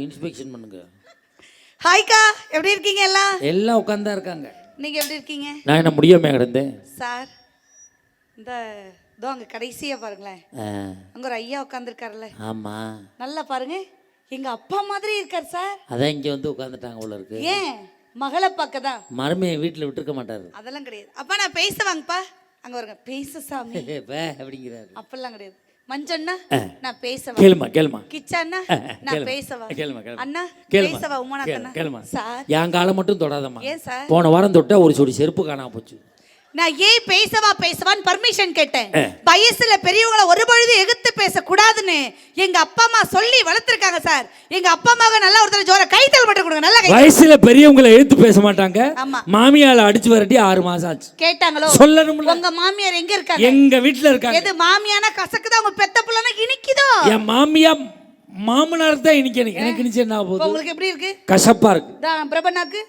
Inspection பண்ணுங்க. ஹாய்க்கா, எப்படி இருக்கீங்க? எல்லாம் உட்கார்ந்தா இருக்காங்க. நீங்க எப்படி இருக்கீங்க? நான் என்ன முடியாம கிடந்தேன் சார், இந்த இதோ அங்க கடைசியா பாருங்களேன், அங்க ஒரு ஐயா உட்கார்ந்துருக்காருல்ல. ஆமா, நல்லா பாருங்க, எங்க அப்பா மாதிரி இருக்கார் சார். அதான் இங்க வந்து உட்கார்ந்துட்டாங்க போல இருக்கு. ஏன் மகளை பார்க்கதான்? மருமையை வீட்டுல விட்டுருக்க மாட்டாரு. அதெல்லாம் கிடையாது. அப்பா நான் பேசுவாங்கப்பா, அங்க வருங்க, பேச சாமி அப்படிங்கிறாரு. அப்பெல்லாம் கிடையாது. மஞ்சண்ணா நான் பேசவா? கேளுமா கேளுமா. கிச்சண்ணா நான் பேசவா? கேளுமா கேளுமா. அண்ணா கேளுமா பேசவா? உமாநாதண்ணா கேளுமா. சார், என் காலம் மட்டும் தொடாதம்மா. ஏன் சார்? போன வாரம் தொட்டா ஒரு சொடி செருப்பு காணாம போச்சு. நான் ஏன் பேசவான்னு பர்மிஷன் கேட்டேன். வயசுல பெரியவங்களை ஒரு பொழுது எதிர்த்து பேசக்கூடாதுன்னு எங்க அப்பா அம்மா சொல்லி வளர்த்திருக்காங்க சார். எங்க அப்பா அம்மாவுக்கு நல்லா ஒருத்தர் ஜோர கைத்தல் மட்டும் கொடுங்க. நல்லா வயசுல பெரியவங்களை எதிர்த்து பேச மாட்டாங்க. மாமியால அடிச்சு வரட்டி 6 மாசம் ஆச்சு. கேட்டாங்களோ? சொல்லணும்ல. உங்க மாமியார் எங்க இருக்காங்க? எங்க வீட்டுல இருக்காங்க. எது மாமியானா கசக்குதா, உங்க பெத்த புள்ளனா இனிக்குதோ? என் மாமியா மாமனாருக்கு தான் இனிக்கு. எனக்கு இனிச்சு என்ன போகுது? உங்களுக்கு எப்படி இருக்கு? கசப்பா இருக்கு. பிரபனாக்கு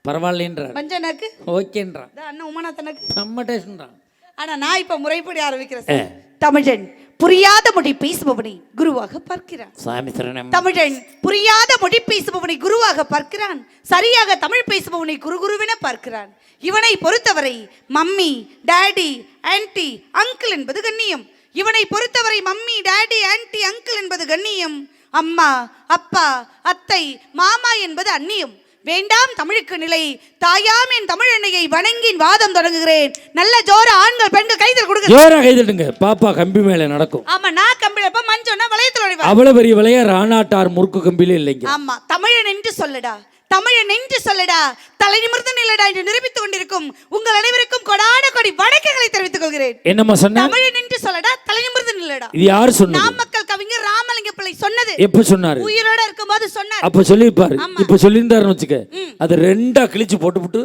பரவாயில்லைன்றார். மஞ்சனாக்கு ஓகேன்றான். அண்ணா உமாநாதனுக்கு நம்ம டேஸ்ட்ன்றான். ஆனா நான் இப்ப முறைப்படி ஆரம்பிக்கிறேன். தமிழன் புரியாத மொழி பேசுபவனை குருவாக பார்க்கிறான். சாமி சரணம். தமிழன் புரியாத மொழி பேசுபவனை குருவாக பார்க்கிறான். சரியாக தமிழ் பேசுபவனை குருகுருவென பார்க்கிறான். இவனை பொறுத்தவரை மம்மி, டாடி, ஆன்டி, அங்கிள் என்பது கண்ணியம். இவனை பொறுத்தவரை மம்மி, டாடி, ஆன்டி, அங்கிள் என்பது கண்ணியம். அம்மா, அப்பா, அத்தை, மாமா என்பது அந்நியம். வேண்டாம் தமிழுக்கு நிலை. தாயாம் என் தமிழ் எண்ணெயை வணங்கின் வாதம் தொடங்குகிறேன். நல்ல ஜோர ஆண்கள் பெண்கள் கைதல் கொடுங்க. ஜோரா கைதட்டுங்க. பாப்பா கம்பி மேல நடக்கும். ஆமா, நான் கம்பில மஞ்சோன்னா வளையத்துல ஓடிவா. அவ்வளவு பெரிய வளைய ராணாட்டார் முறுக்கு கம்பில இல்லைங்க. ஆமா, தமிழன் என்று சொல்லடா, தமிழன் என்று சொல்லடா, தலை நிமிர்ந்து நில்லடா என்று நிரூபித்துக் கொண்டிருக்கும் உங்கள் அனைவருக்கும் கொடான கொடி வணக்கங்களை தெரிவித்துக் கொள்கிறேன். என்னம்மா சொன்ன? தமிழன் என்று சொல்லடா, தலை நிமிர்ந்து நில்லடா. இது யார் சொன்னது? நாமக்கல் கவிஞர் ராமலிங்க பிள்ளை சொன்னது. எப்ப சொன்னாரு? உயிரோட இருக்கும்போது சொன்னார். அப்ப சொல்லிருப்பாரு. இப்ப சொல்லியிருந்தாருன்னு வச்சுக்க, அது ரெண்டா கிழிச்சு போட்டுவிட்டு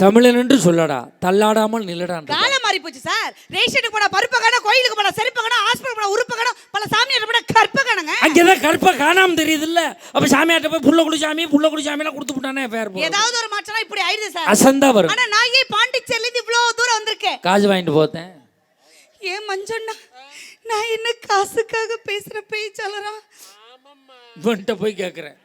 தமிழன் என்று சொல்லடா, தள்ளாடாமல் நில்லடா. காலம் மாறி போச்சு சார். ரேஷனுக்கு போனா பருப்பு காணோம், கோயிலுக்கு போனா செருப்பு காணோம், ஹாஸ்பிடல் போனா உறுப்பு காணோம், பல சாமியார் போனா கற்ப காணோங்க. அங்கதான் கற்ப காணாம தெரியுது இல்ல? அப்ப சாமியார்ட்ட போய் புள்ள குடி சாமி எல்லாம் கொடுத்து விட்டானே. ஏதாவது ஒரு மாற்றம்னா இப்படி ஆயிடுது சார். அசந்தா வரும். ஆனா நான் ஏன் பாண்டிச்சேரில இருந்து இவ்வளவு தூரம் வந்திருக்கேன்? காசு வாங்கிட்டு போத்தேன். ஏன் மஞ்சண்ணா, நான் என்ன காசுக்காக பேசுற பேச்சாளரா? இவன்ட்ட போய் கேக்குறேன்.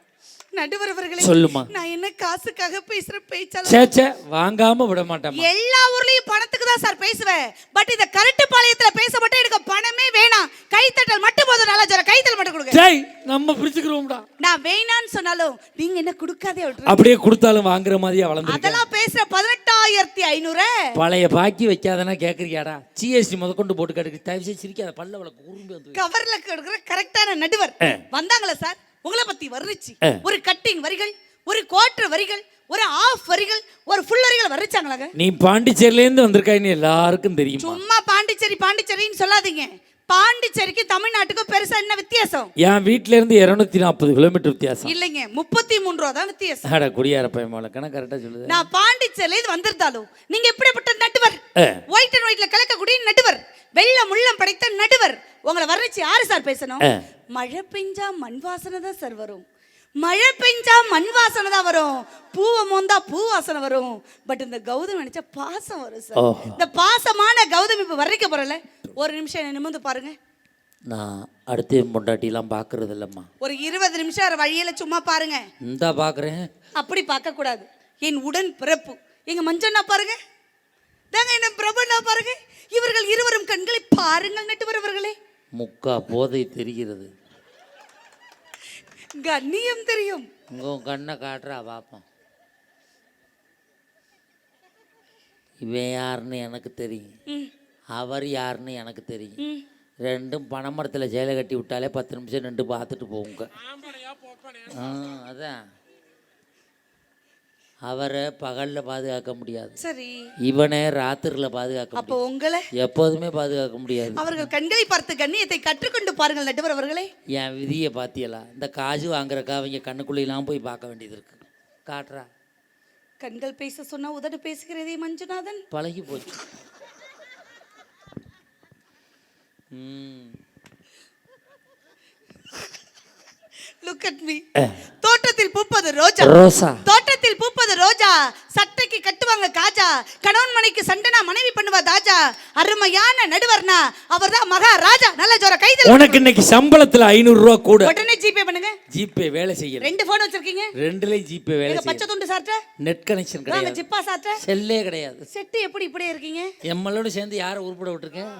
நடுவர் அவர்களே சொல்லுமா. நான் என்ன காசுக்காக பேசுற பேச்சாளர்? சேச்சே, வாங்காம விட மாட்டேன். எல்லா ஊர்லயும் பணத்துக்கு தான் சார் பேசுவேன். பட் இந்த கரட்டுப்பாளையத்துல பேச மட்டும் எனக்கு பணமே வேணாம். கைத்தட்டல் மட்டும் போதும். நல்லா ஜோர கைத்தல் மட்டும் கொடுங்க. டேய், நம்ம பிரிச்சுக்கிறோம்டா. நான் வேணான்னு சொன்னாலும் நீங்க என்ன கொடுக்காதே விட்டுரு. அப்படியே கொடுத்தாலும் வாங்குற மாதிரியா வளர்ந்து. அதெல்லாம் பேசுற 18,500 பழைய பாக்கி வைக்காதனா கேக்குறியாடா? ஜிஎஸ்டி முதற்கொண்டு போட்டு கேட்டு தயவு செய்து சிரிக்காத. பல்ல வளக்கு உரும்பி வந்து கவர்ல கொடுக்குற கரெக்டான நடுவர் வந்தாங்களா சார்? உங்களை பத்தி வர்ணிச்சு ஒரு கட்டிங் வரிகள், ஒரு குவார்டர் வரிகள், ஒரு ஆஃப் வரிகள், ஒரு ஃபுல் வரிகள் வர்ணிச்சாங்களாங்க. நீ பாண்டிச்சேரியில இருந்து வந்திருக்காயின்னு எல்லாருக்கும் தெரியும். சும்மா பாண்டிச்சேரின்னு சொல்லாதீங்க. பாண்டிச்சேரிக்கு தமிழ்நாட்டுக்கும் பெருசா என்ன வித்தியாசம்? என் வீட்ல இருந்து 240 கிலோமீட்டர் வித்தியாசம். இல்லைங்க, 33 ரூபா தான் வித்தியாசம். அட குடியார பையன் கணக்கு கரெக்டா சொல்லுது. நான் பாண்டிச்சேரியில இருந்து வந்திருந்தாலும் நீங்க எப்படிப்பட்ட நடுவர்? ஒயிட் அண்ட் ஒயிட்ல கலக்கக்கூடிய நடுவர், வெள்ளம் உள்ளம் படைத்த நடுவர். உங்களை வர்ணிச்சு யாரு சார் பேசணும்? மழை பெஞ்சா மண் வாசனை தான் சார் வரும். மழை பெஞ்சா மண் வாசனை தான் வரும். பூவை மோந்தா பூ வாசனை வரும். பட் இந்த கௌதம் நினைச்சா பாசம் வரும் சார். இந்த பாசமான கௌதம் இப்ப வர்ணிக்க போறல. ஒரு நிமிஷம் என்ன நிமிர்ந்து பாருங்க. நான் அடுத்த பொண்டாட்டிலாம் பாக்குறது இல்லம்மா. ஒரு 20 நிமிஷம் வழியில சும்மா பாருங்க. இந்தா பாக்குறேன். அப்படி பார்க்க கூடாது. என் உடன் பிறப்பு எங்க மஞ்சண்ணா பாருங்க, தாங்க என்ன பிரபண்ணா பாருங்க. இவர்கள் இருவரும் கண்களை பாருங்கள் நட்டுவர் அவர்களே. முக்கா போதை தெரிகிறது, கண்ணியம் தெரியும். உங்க கண்ணை காட்டுறா பாப்போம். இவன் யாருன்னு எனக்கு தெரியும், அவர் யாருன்னு எனக்கு தெரியும். ரெண்டும் பனைமரத்தில் சேலை கட்டி விட்டாலே 10 நிமிஷம் நின்று பார்த்துட்டு போங்க. அதான் அவரை பகல்ல பாதுகாக்க முடியாது. சரி, இவனை ராத்திரில பாதுகாக்க. அப்போ உங்களை எப்போதுமே பாதுகாக்க முடியாது. அவர்கள் கண்களை பார்த்து கண்ணியத்தை கற்றுக்கொண்டு பாருங்கள் நடுவர் அவர்களே. என் விதியை பாத்தியலா? இந்த காசு வாங்குறக்கா அவங்க கண்ணுக்குள்ளெல்லாம் போய் பார்க்க வேண்டியது இருக்கு. காட்டுறா. கண்கள் பேச சொன்னா உதடு பேசுகிறதே மஞ்சுநாதன். பழகி போச்சு. Look at me. தோட்டத்தில் பூப்பது ரோஜா, ரோசா. தோட்டத்தில் பூப்பது ரோஜா. சட்டைக்கு கட்டுவாங்க அவங்க காஜா. கணவன் மனைக்கு சண்டைனா மனைவி பண்ணுவா தாஜா. அருமையான நடுவர்னா அவர்தான் மகாராஜா. நல்ல ஜோர கைதல். உனக்கு இன்னைக்கு சம்பளத்துல 500 ரூபா கூட. உடனே ஜிபே பண்ணுங்க. ஜிபே வேலை செய்யல. 2 போன் வச்சிருக்கீங்க. ரெண்டுலயும் ஜிபே வேலை செய்யல. பச்சை துண்டு சார்ட்ட நெட் கனெக்ஷன் வாங்க கிடையாது. ஜிப்பா சார்ட்ட செல்லே கிடையாது. செட்டு எப்படி இப்படியே இருக்கீங்க? எம்மளோட சேர்ந்து யாரை உருப்பட விட்டுருக்கேன்?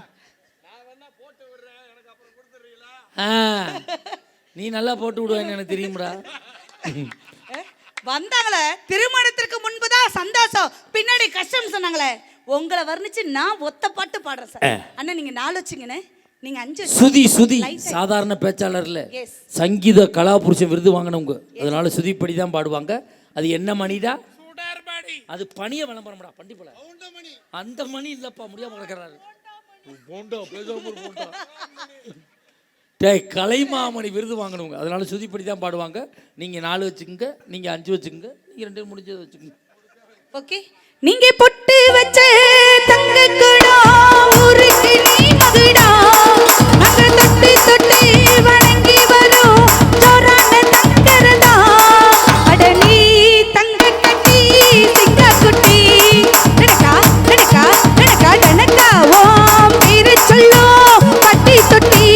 நீ நல்லா போட்டு விடுவேன்னு எனக்கு தெரியும்டா. வந்தாங்களே திருமணத்திற்கு முன்புதான் சந்தோஷம், பின்னாடி கஷ்டம் சொன்னாங்களே. உங்களை வர்ணிச்சு நான் ஒத்த பாட்டு பாடுறேன் சார். அண்ணா நீங்க 4 வச்சுங்கண்ணே, நீங்க 5. சுதி சாதாரண பேச்சாளர்ல Yes. சங்கீத கலாபுருஷன் விருது வாங்கினவங்க. அதனால சுதிப்படி தான் பாடுவாங்க. அது என்ன மணிடா? அது பணிய விளம்பரம்டா. பண்டி போல அந்த மணி இல்லப்பா, முடியாம கிடக்கிறாரு. கலைமாமணி விருது வாங்கணுங்க. அதனால சுதிப்படி தான் பாடுவாங்க. நீங்க 4 வச்சுக்கோங்க, நீங்க 5 வச்சுக்கோங்க, நீங்க 2 முடிஞ்சதை வச்சுக்கோங்க. ஓகே. நீங்க பொட்டு வச்ச தங்க குடம் ஊருக்கு நீ மகுடா. அங்க தொட்டு தொட்டு வணங்கி வரும் ஜோரான தங்கரதா. அட நீ தங்க கட்டி சிங்க குட்டி. டனக்கா டனக்கா டனக்கா டனக்கா ஓம் பேரு சொல்லோ பட்டி தொட்டி.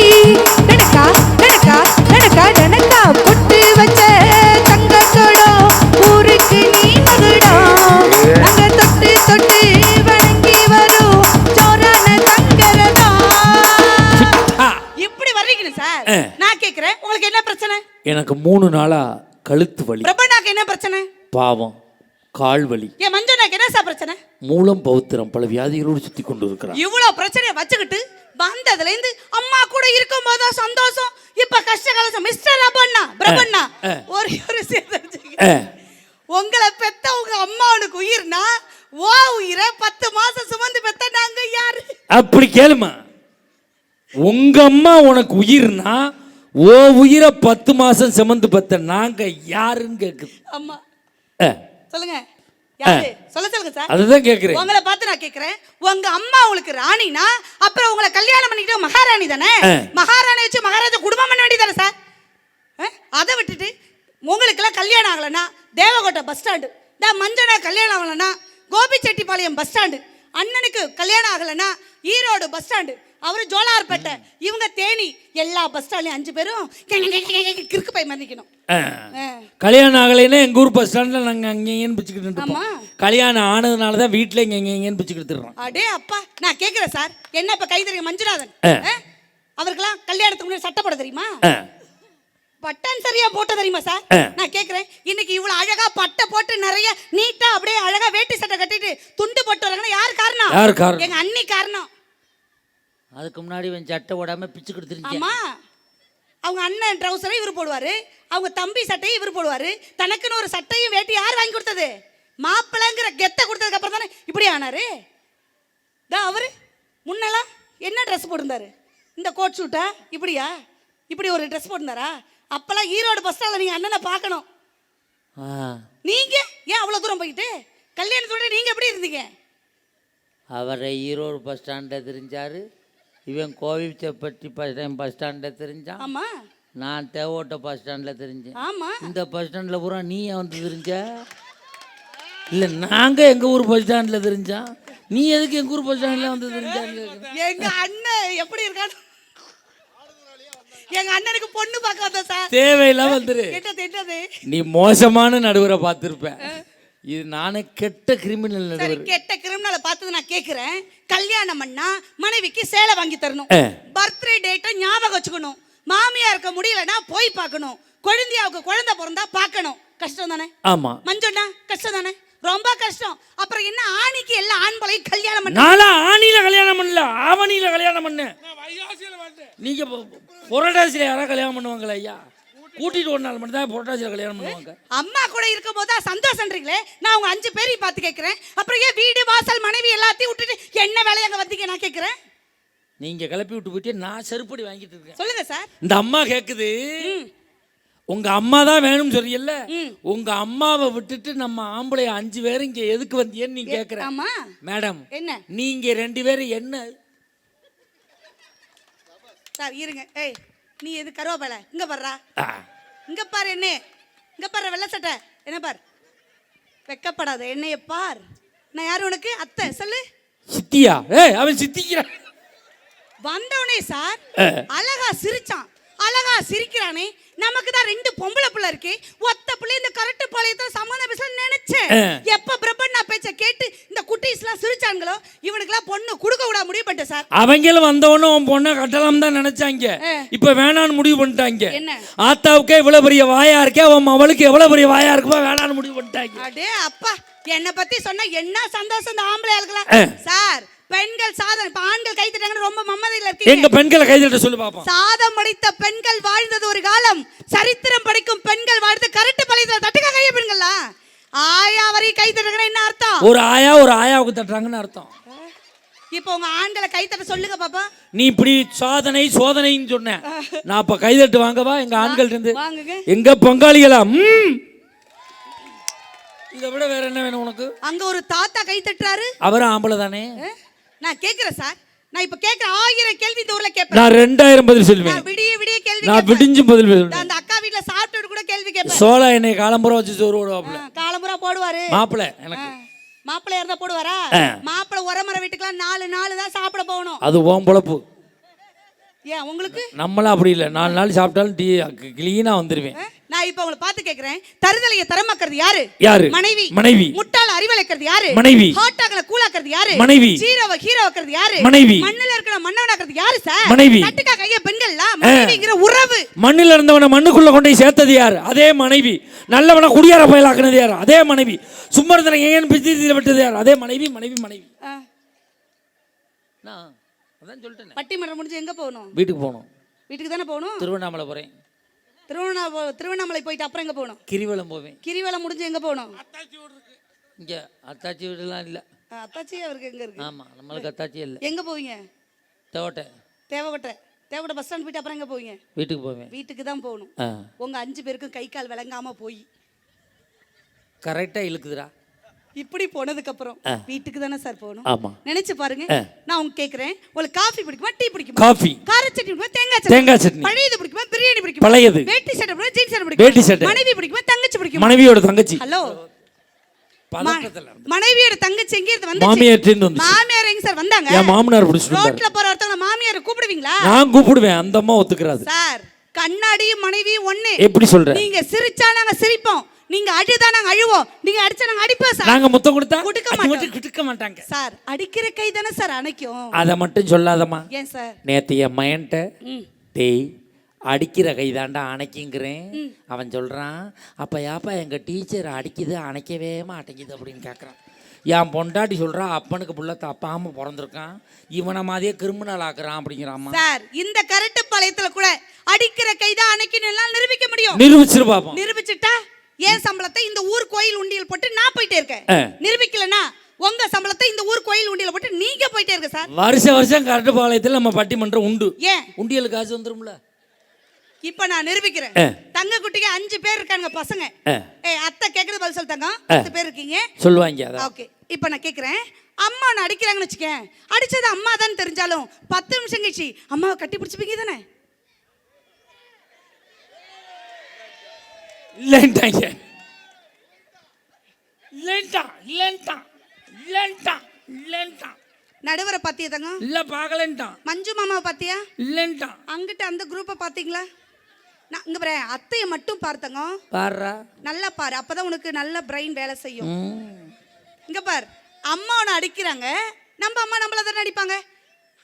டனக்கா டனக்கா டனக்கா டனக்கா பொட்டு வச்ச தங்க குடம் ஊருக்கு நீ மகுடா. அங்க தொட்டு தொட்டு வணங்கி வரும் ஜோரான தங்கரதா. இப்படி வர்றீங்க சார். நான் கேக்குறேன் உங்களுக்கு என்ன பிரச்சனை? எனக்கு 3 நாளா கழுத்து வலி. பிரபனாக்கு என்ன பிரச்சனை? பாவம் கால் வலி. ஏன் மஞ்சனாக்கு என்ன சார் பிரச்சனை? மூலம் பௌத்திரம் பல வியாதிகளோடு சுத்தி கொண்டு இருக்கிறான். இவ்வளவு பிரச்சனையை வச்சுக்கிட்டு வந்ததுல இருந்து அம்மா கூட இருக்கும் போதா சந்தோஷம், இப்ப கஷ்ட காலம். மிஸ்டர் பிரபண்ணா ஒரு சேர்த்து உங்களை பெத்த உங்க அம்மா உனக்கு உயிர்னா ஓ உயிரை 10 மாசம் சுமந்து பெத்த நாங்க யாரு? அப்படி கேளுமா. உங்க அம்மா உனக்கு உயிர்னா ஓ உயிரை 10 மாசம் சுமந்து பெத்த நாங்க யாருன்னு கேக்குது. அம்மா சொல்லுங்க யாரு? சொல்லுங்க சார். அதுதான் கேக்குறேன். உங்களை பார்த்து நான் கேக்குறேன். உங்க அம்மா உங்களுக்கு ராணினா அப்புறம் உங்களை கல்யாணம் பண்ணிக்கிட்டு மகாராணி தானே? மகாராணி வச்சு மகாராஜா குடும்பம் பண்ண வேண்டியதானே சார்? அதை விட்டுட்டு உங்களுக்கெல்லாம் கல்யாணம் ஆகலைன்னா தேவகோட்டை பஸ் ஸ்டாண்டு, மஞ்சனா கல்யாணம் ஆகலைன்னா கோபிச்செட்டிப்பாளையம் பஸ் ஸ்டாண்டு, அண்ணனுக்கு கல்யாணம் ஆகலைன்னா ஈரோடு பஸ் ஸ்டாண்டு, அவரு ஜோலார்பேட்டை, இவங்க தேனி, எல்லா பஸ் ஸ்டாண்ட்லயும் 5 பேரும் கிறுக்கு பை மதிக்கணும். கல்யாணம் ஆகலைன்னா எங்க ஊர் பஸ் ஸ்டாண்ட்ல நாங்க அங்கேன்னு பிச்சுக்கிட்டு இருந்தோம். கல்யாணம் ஆனதுனால தான் வீட்டுல இங்கேன்னு பிச்சுக்கிட்டு இருக்கோம். அடே அப்பா, நான் கேட்கிறேன் சார், என்ன இப்ப கை தெரியும் மஞ்சுநாதன் அவருக்கெல்லாம் கல்யாணத்துக்கு முன்னாடி சட்டை போட தெரியுமா? பட்டன் சரியா போட்ட தெரியுமா சார்? நான் கேக்குறேன், இன்னைக்கு இவ்வளவு அழகா பட்டை போட்டு நிறைய நீட்டா அப்படியே அழகா வேட்டி சட்டை கட்டிட்டு துண்டு போட்டு வராங்கன்னா யார் காரணம்? யார் காரணம்? எங்க அண்ணி காரணம். அதுக்கு முன்னாடி இவன் சட்டை போடாம பிச்சுக்கிட்டு தெரிஞ்சு. ஆமா, அவங்க அண்ணன் ட்ரவுசரை இவர் போடுவாரு, அவங்க தம்பி சட்டையை இவர் போடுவாரு. தனக்குன்னு ஒரு சட்டையும் வேட்டி யார் வாங்கி கொடுத்தது? மாப்பிள்ளைங்கிற கெத்தை கொடுத்ததுக்கு அப்புறம் தானே இப்படி ஆனாரு. அவரு முன்னெல்லாம் என்ன ட்ரெஸ் போட்டிருந்தாரு? இந்த கோட் சூட்டா இப்படியா? இப்படி ஒரு ட்ரெஸ் போட்டிருந்தாரா? அப்பெல்லாம் ஈரோடு பஸ் ஸ்டாண்ட்ல நீங்க அண்ணனை பார்க்கணும். நீங்க ஏன் அவ்வளவு தூரம் போயிட்டு கல்யாணத்தோட நீங்க எப்படி இருந்தீங்க? அவரை ஈரோடு பஸ் ஸ்டாண்ட்ல தெரிஞ்சாரு, இவன் கோவிச்சப்பட்டி பஸ் ஸ்டாண்ட்ல தெரிஞ்சான். ஆமா, நான் தேவோட்ட பஸ் ஸ்டாண்ட்ல தெரிஞ்சேன். ஆமா, இந்த பஸ் ஸ்டாண்ட்ல பூரா நீ வந்து தெரிஞ்ச? இல்ல நாங்க எங்க ஊர் பஸ் ஸ்டாண்ட்ல தெரிஞ்சான், நீ எதுக்கு எங்க ஊர் பஸ் ஸ்டாண்ட்ல வந்து தெரிஞ்சா? எங்க அண்ணன் எப்படி இருக்கான்னு எங்க அண்ணனுக்கு பொண்ணு பார்க்க வந்தா சார். தேவையில்லாம வந்துரு. நீ மோசமான நடுவரை பார்த்திருப்ப. இது நானே கெட்ட கிரிமினல் நடுவர். கெட்ட கிரிமினலை பார்த்தது நான் கேக்குறேன். கல்யாணம் பண்ணா மனைவிக்கு சேலை வாங்கி தரணும், பர்த்டே டேட்டை ஞாபகம் வச்சுக்கணும், மாமியா இருக்க முடியலன்னா போய் பார்க்கணும், குழந்தையாவுக்கு குழந்தை பிறந்தா பார்க்கணும். கஷ்டம் தானே? ஆமா. மஞ்சோண்ணா கஷ்டம் தானே? ரொம்ப கஷ்டம். அப்புறம் என்ன ஆணிக்கு எல்லா ஆண்களையும் கல்யாணம் பண்ண? நாளா ஆணில கல்யாணம் பண்ணல, ஆவணியில கல்யாணம் பண்ண. நீங்க புரட்டாசியில யாரா கல்யாணம் பண்ணுவாங்களா ஐயா? கூட்டிட்டு ஒரு நாள் மட்டும் தான் புரட்டாசியில கல்யாணம் பண்ணுவாங்க. அம்மா கூட இருக்கும் போது சந்தோஷம்ன்றீங்களே. நான் உங்க 5 பேரையும் பார்த்து கேட்கிறேன். அப்புறம் ஏன் வீடு வாசல் மனைவி எல்லாத்தையும் விட்டுட்டு என்ன வேலையை அங்க வந்தீங்க நான் கேட்கிறேன். நீங்க கிளப்பி விட்டு போயிட்டு நான் செருப்படி வாங்கிட்டு இருக்கேன். சொல்லுங்க சார். இந்த அம்மா கேக்குது, உங்க அம்மா தான் வேணும்னு சொல்றீல்ல, உங்க அம்மாவை விட்டுட்டு நம்ம ஆம்பளை 5 பேரும் இங்க எதுக்கு வந்தீங்கன்னு நீங்க கேக்குற. ஆமா மேடம், என்ன நீங்க 2 பேரும் என்ன சார்? இருங்க. ஏய், நீ எது கருவாப்பல? இங்க பாருடா, இங்க பாரு. என்ன இங்க பாரு, வெள்ளை சட்டை என்ன பாரு, வெக்கப்படாத என்னைய பார். நான் யாரு உனக்கு அத்தை சொல்லு. சித்தியா? அவன் சித்திக்கிறான். வந்தவனே சார் அழகா சிரிச்சான். அழகா சிரிக்கிறானே, நமக்கு தான் 2 பொம்பளை பிள்ளை இருக்கு, ஒத்த பிள்ளை இந்த கரெக்ட் பாளையத்துல சமாதானம் பேச நினைச்சேன். எப்ப பிரபண்ணா பேச்ச கேட்டு இந்த குட்டீஸ் எல்லாம் சிரிச்சாங்களோ இவனுக்குலாம் பொண்ணு கொடுக்க விட முடிவு பண்ணிட்டேன் சார். அவங்களும் வந்தவனும் உன் பொண்ணை கட்டலாம் தான் நினைச்சாங்க, இப்ப வேணான்னு முடிவு பண்ணிட்டாங்க. என்ன ஆத்தாவுக்கே இவ்வளவு பெரிய வாயா இருக்கே, அவன் அவளுக்கு எவ்வளவு பெரிய வாயா இருக்குமா வேணான்னு முடிவு பண்ணிட்டாங்க. அடே அப்பா, என்ன பத்தி சொன்னா என்ன சந்தோஷம் இந்த ஆம்பளை ஆளுக்கலாம் சார். பெண்கள் சாதம், இப்ப ஆண்கள் கை தட்டாங்கன்னு ரொம்ப மம்மதியில இருக்கீங்க. எங்க பெண்களை கை தட்ட சொல்லு பாப்போம். சாதம் அடித்த பெண்கள் வாழ்ந்தது ஒரு காலம், சரித்திரம் படிக்கும் பெண்கள் வாழ்ந்து கரெக்ட் பழைய தட்டுக்க கைய பெண்களா ஆயா வரை கை தட்டுறதுன்னா என்ன அர்த்தம்? ஒரு ஆயாவுக்கு தட்டுறாங்கன்னு அர்த்தம். இப்போ உங்க ஆண்களை கை தட்ட சொல்லுங்க பாப்பா. நீ இப்படி சாதனை சோதனைன்னு சொன்ன, நான் இப்ப கை தட்டு வாங்கவா எங்க ஆண்கள் இருந்து? வாங்குங்க. எங்க பங்காளிகளா? இதை விட வேற என்ன வேணும் உனக்கு? அங்க ஒரு தாத்தா கை தட்டுறாரு, அவரும் ஆம்பளை தானே. நான் கேக்குறேன் சார், நான் இப்ப கேக்குற 1000 கேள்வி இந்த ஊர்ல கேட்பேன். நான் 2000 பதில் சொல்லுவேன். விடிய கேள்வி நான் விடிஞ்சு பதில் சொல்லுவேன். அந்த அக்கா வீட்ல சாப்பிட்டு கூட கேள்வி கேட்பேன். சோளா என்னை காலம்புற வச்சு சோறு போடுவாப்ல. காலம்புறா போடுவாரு மாப்பிள்ளை. எனக்கு மாப்பிள்ளை இருந்தா போடுவாரா? மாப்பிள்ளை உரமர வீட்டுக்குலாம் 4 நாள் தான் சாப்பிட போகணும். அது ஓம் பொழப்பு. ஏன் உங்களுக்கு? நம்மளாம் அப்படி இல்லை, 4 நாள் சாப்பிட்டாலும் டீ கிளீனா வந்துருவேன். நான் இப்ப உங்களை பார்த்து கேக்குறேன், தருதலைய தரமாக்குறது யாரு? யாரு? மனைவி. முட்டாள அறிவலைக்கிறது யாரு? மனைவி. ஹாட்டாகல கூலாக்குறது யாரு? மனைவி. ஜீரோவ ஹீரோவாக்குறது யாரு? மனைவி. மண்ணுல இருக்கிற மண்ணவனாக்குறது யாரு சார்? மனைவி. தட்டுக்கா கைய பெண்கள்லாம் மனைவிங்கிற உறவு. மண்ணில இருந்தவன மண்ணுக்குள்ள கொண்டு போய் சேர்த்தது யாரு? அதே மனைவி. நல்லவன குடியார பயலாக்குனது யாரு? அதே மனைவி. சும்மா இருந்தன ஏன் பிசிதில விட்டது யாரு? அதே மனைவி. நான் அதான் சொல்லிட்டேன். பட்டிமன்றம் முடிஞ்சு எங்க போகணும்? வீட்டுக்கு போகணும். வீட்டுக்கு தானே போகணும். திருவண்ணாமலை போறேன். திருவண்ணாமலை போயிட்டு அப்புறம் எங்க போகணும்? கிரிவலம் போவேன். கிரிவலம் முடிஞ்சு எங்க போகணும்? இங்க அத்தாச்சி வீடுலாம் இல்ல. அத்தாச்சி அவருக்கு எங்க இருக்கு? ஆமா, நம்மளுக்கு அத்தாச்சி இல்ல. எங்க போவீங்க? தேவகோட்டை பஸ் ஸ்டாண்ட் போயிட்டு அப்புறம் எங்க போவீங்க? வீட்டுக்கு போவேன். வீட்டுக்கு தான் போகணும். உங்க 5 பேருக்கும் கை கால் விளங்காம போய் கரெக்டா இழுக்குதுடா. இப்படி போனதுக்கு அப்புறம் வீட்டுக்கு தானே சார் போகணும். ஆமா, நினைச்சு பாருங்க. நான் உங்களுக்கு கேக்குறேன், உங்களுக்கு காஃபி பிடிக்குமா, டீ பிடிக்குமா? காஃபி. கார சட்னி பிடிக்குமா, தேங்காய் சட்னி? பழையது பிடிக்குமா, பிரியாணி பிடிக்குமா? பழையது. வேட்டி சட்டை பிடிக்குமா, ஜீன்ஸ் சட்டை பிடிக்குமா? மனைவி பிடிக்குமா, தங்கச்சி பிடிக்குமா? மனைவியோட தங்கச்சி. ஹலோ, மனைவியோட தங்கச்சி எங்க இருந்து வந்து? மாமியார் எங்க சார் வந்தாங்க? என் மாமனார் பிடிச்சிட்டு ரோட்ல போற ஒருத்தங்க மாமியார் கூப்பிடுவீங்களா? நான் கூப்பிடுவேன், அந்த அம்மா ஒத்துக்கறாது சார். கண்ணாடி மனைவி ஒண்ணு. எப்படி சொல்ற? நீங்க சிரிச்சா நாங்க சிரிப்போம், நீங்க அடிச்சா நாங்க அழுவோம், நீங்க அடிச்சா நாங்க அடிப்போம் சார். நாங்க முத்தம் கொடுத்தா கொடுக்க மாட்டாங்க சார். அடிக்கிற கை தானே சார் அணைக்கும். அத மட்டும் சொல்லாதம்மா. ஏன் சார்? நேத்து என் மயன்ட்ட டேய் அடிக்கிற கை தாண்டா அணைக்குங்கிறேன். அவன் சொல்றான், அப்ப யாப்பா எங்க டீச்சர் அடிக்குது அணைக்கவே மாட்டேங்குது அப்படின்னு கேட்கறான். என் பொண்டாட்டி சொல்றா, அப்பனுக்கு புள்ள தப்பாம பிறந்திருக்கான், இவனை மாதிரியே கிரிமினல் ஆக்குறான் அப்படிங்கிறாமா. சார், இந்த கரெக்ட் பாளையத்துல கூட அடிக்கிற கை தான் அணைக்கணும் எல்லாம் நிரூபிக்க முடியும். நிரூபிச்சிரு பாப்போம். நிரூபிச்சிட்டா ஏன் சம்பளத்தை இந்த ஊர் கோயில் உண்டியல் போட்டு நான் போயிட்டே இருக்கேன். நிரூபிக்கலனா உங்க சம்பளத்தை இந்த ஊர் கோயில் உண்டியல் போட்டு நீங்க போயிட்டே இருக்க சார். வருஷம் கரெக்ட் பாளையத்துல நம்ம பட்டிமன்றம் உண்டு. ஏன்? உண்டியல் காசு வந்துரும்ல. இப்ப நான் நிரூபிக்கிறேன். தங்க குட்டிக்கு 5 பேர் இருக்காங்க பசங்க. அத்தை கேக்குறது பதில் சொல்லிட்டாங்க. 10 பேர் இருக்கீங்க சொல்லுவாங்க. ஓகே, இப்ப நான் கேக்குறேன், அம்மா நான் அடிக்கிறாங்கன்னு வச்சுக்கேன், அடிச்சது அம்மா தான் தெரிஞ்சாலும் 10 நிமிஷம் கழிச்சு அம்மாவை கட்டி பிடிச்சிப்பீங்க தானே? நடுவரை பாத்தியா தங்க? இல்ல பாக்கலன்ட்டான். மஞ்சு மாமாவை பாத்தியா? இல்லன்ட்டான். அங்கிட்ட அந்த குரூப்பை பாத்தீங்களா? நான் இங்க பாரு, அத்தையை மட்டும் பார்த்தங்க. பாருடா, நல்லா பாரு, அப்பதான் உனக்கு நல்ல பிரெயின் வேலை செய்யும். இங்க பாரு, அம்மா உன்னை அடிக்கிறாங்க, நம்ம அம்மா நம்மள தானே அடிப்பாங்க.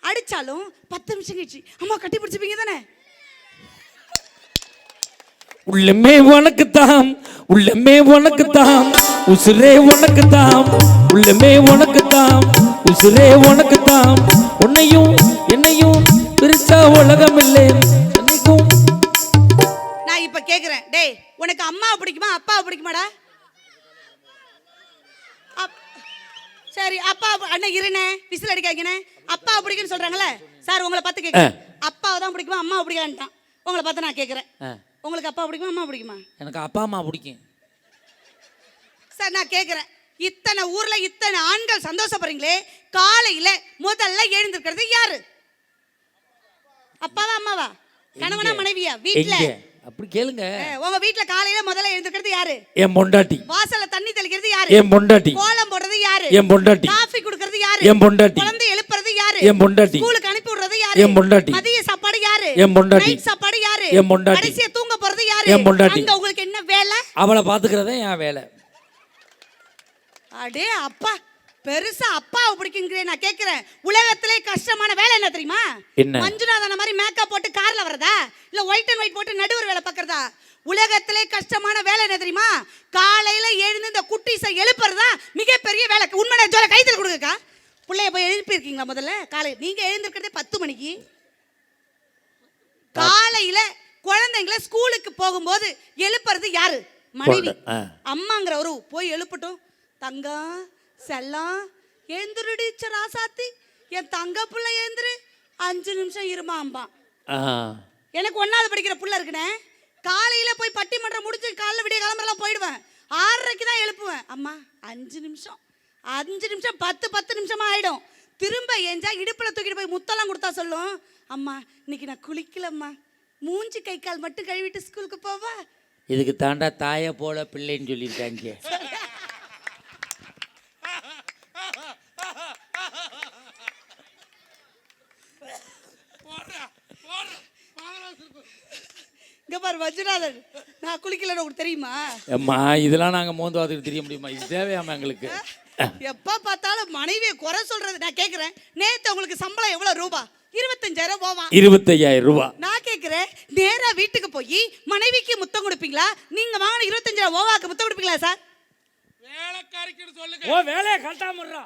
அடிச்சாலும் 10 நிமிஷம் கழிச்சு அம்மா கட்டி பிடிச்சிப்பீங்க தானே? உள்ளமே உனக்கு தாம், உள்ளமே உனக்கு தாம், உசுரே உனக்கு தாம், உள்ளமே உனக்கு தாம், உசுரே உனக்கு தாம், உன்னையும் என்னையும் பிரிச்சா உலகம் இல்லை. நான் இப்ப கேக்குறேன், டேய் உனக்கு அம்மாவை பிடிக்குமா அப்பாவை பிடிக்குமாடா? சரி, அப்பா அண்ணன் இருனே, விசில் அடிக்காங்கண்ணே. அப்பாவை பிடிக்குன்னு சொல்றாங்கல்ல சார், உங்களை பார்த்து கேட்குறேன், அப்பாவை தான் பிடிக்குமா அம்மாவை பிடிக்கான்ட்டான். உங்களை பார்த்து நான் கேட்குறேன், உங்களுக்கு அப்பா பிடிக்குமா அம்மா பிடிக்குமா? எனக்கு அப்பா அம்மா பிடிக்கும் சார். நான் கேட்குறேன், இத்தனை ஊர்ல இத்தனை ஆண்கள் சந்தோஷப்படுறீங்களே, காலையில முதல்ல எழுந்திருக்கிறது யாரு? அப்பாவா அம்மாவா? கணவனா மனைவியா? வீட்டுல அப்படி கேளுங்க. உங்க வீட்ல காலையில முதல்ல எழுந்துக்கிறது யாரு? என் பொண்டாட்டி. வாசல்ல தண்ணி தெளிக்கிறது யாரு? என் பொண்டாட்டி. கோலம் போடுறது யாரு? என் பொண்டாட்டி. காபி குடுக்கிறது யாரு? என் பொண்டாட்டி. குழந்தை எழுப்புறது யாரு? என் பொண்டாட்டி. ஸ்கூலுக்கு அனுப்பி விடுறது யாரு? என் பொண்டாட்டி. மதிய சாப்பாடு யாரு? என் பொண்டாட்டி. நைட் சாப்பாடு யாரு? என் பொண்டாட்டி. கடைசியா தூங்க போறது யாரு? என் பொண்டாட்டி. அங்க உங்களுக்கு என்ன வேலை? அவளை பாத்துக்கிறதே என் வேலை. அடே அப்பா, பெருசா அப்பாவை பிடிக்குங்கிறேன். நான் கேட்கிறேன், உலகத்திலே கஷ்டமான வேலை என்ன தெரியுமா? என்ன? மஞ்சுநாதன மாதிரி மேக்கப் போட்டு கார்ல வரதா, இல்ல ஒயிட் அண்ட் ஒயிட் போட்டு நடுவர் வேலை பார்க்கறதா? உலகத்திலே கஷ்டமான வேலை என்ன தெரியுமா? காலையில எழுந்து இந்த குட்டீஸை எழுப்புறதா மிகப்பெரிய வேலை. உண்மையான ஜோல கைத்தல் கொடுங்கக்கா. பிள்ளைய போய் எழுப்பி இருக்கீங்களா முதல்ல? காலை நீங்க எழுந்திருக்கிறதே 10 மணிக்கு. காலையில குழந்தைங்களை ஸ்கூலுக்கு போகும்போது எழுப்புறது யாரு? மனைவி. அம்மாங்கிற ஒரு போய் எழுப்பட்டும். தங்கம் செல்லம் எழுந்துருடி ராசாத்தி, என் தங்க புள்ள எழுந்துரு, 5 நிமிஷம் இருமா அம்பா. எனக்கு 1வது படிக்கிற புள்ள இருக்குனே, காலையில போய் பட்டிமன்றம் முடிச்சு காலைல விடிய கிளம்பலாம் போயிடுவேன். 6:30க்கு தான் எழுப்புவேன். அம்மா 5 நிமிஷம் 10 நிமிஷமா ஆயிடும். திரும்ப ஏஞ்சா இடுப்புல தூக்கிட்டு போய் முத்தெல்லாம் கொடுத்தா சொல்லும், அம்மா இன்னைக்கு நான் குளிக்கலம்மா, மூஞ்சி கை கால் மட்டும் கழுவிட்டு ஸ்கூலுக்கு போவா. இதுக்கு தாண்டா தாய போல பிள்ளைன்னு சொல்லியிருக்காங்க. இங்க பாரு மஞ்சுநாதன், நான் குளிக்கலன்னு உங்களுக்கு தெரியுமா? அம்மா இதெல்லாம் நாங்க மோந்து வாத்துக்கு தெரிய முடியுமா? இது தேவையாம எங்களுக்கு. எப்ப பார்த்தாலும் மனைவியை குறை சொல்றது. நான் கேக்குறேன், நேத்து உங்களுக்கு சம்பளம் எவ்வளவு ரூபா? 25,000 போவா. 25,000 ரூபா. நான் கேக்குறேன், நேரா வீட்டுக்கு போய் மனைவிக்கு முத்தம் கொடுப்பீங்களா? நீங்க வாங்கின 25,000 ஓவாக்கு முத்தம் கொடுப்பீங்களா சார்? வேலைக்காரிக்கு சொல்லுங்க. ஓ வேலைய கட்டாமறா.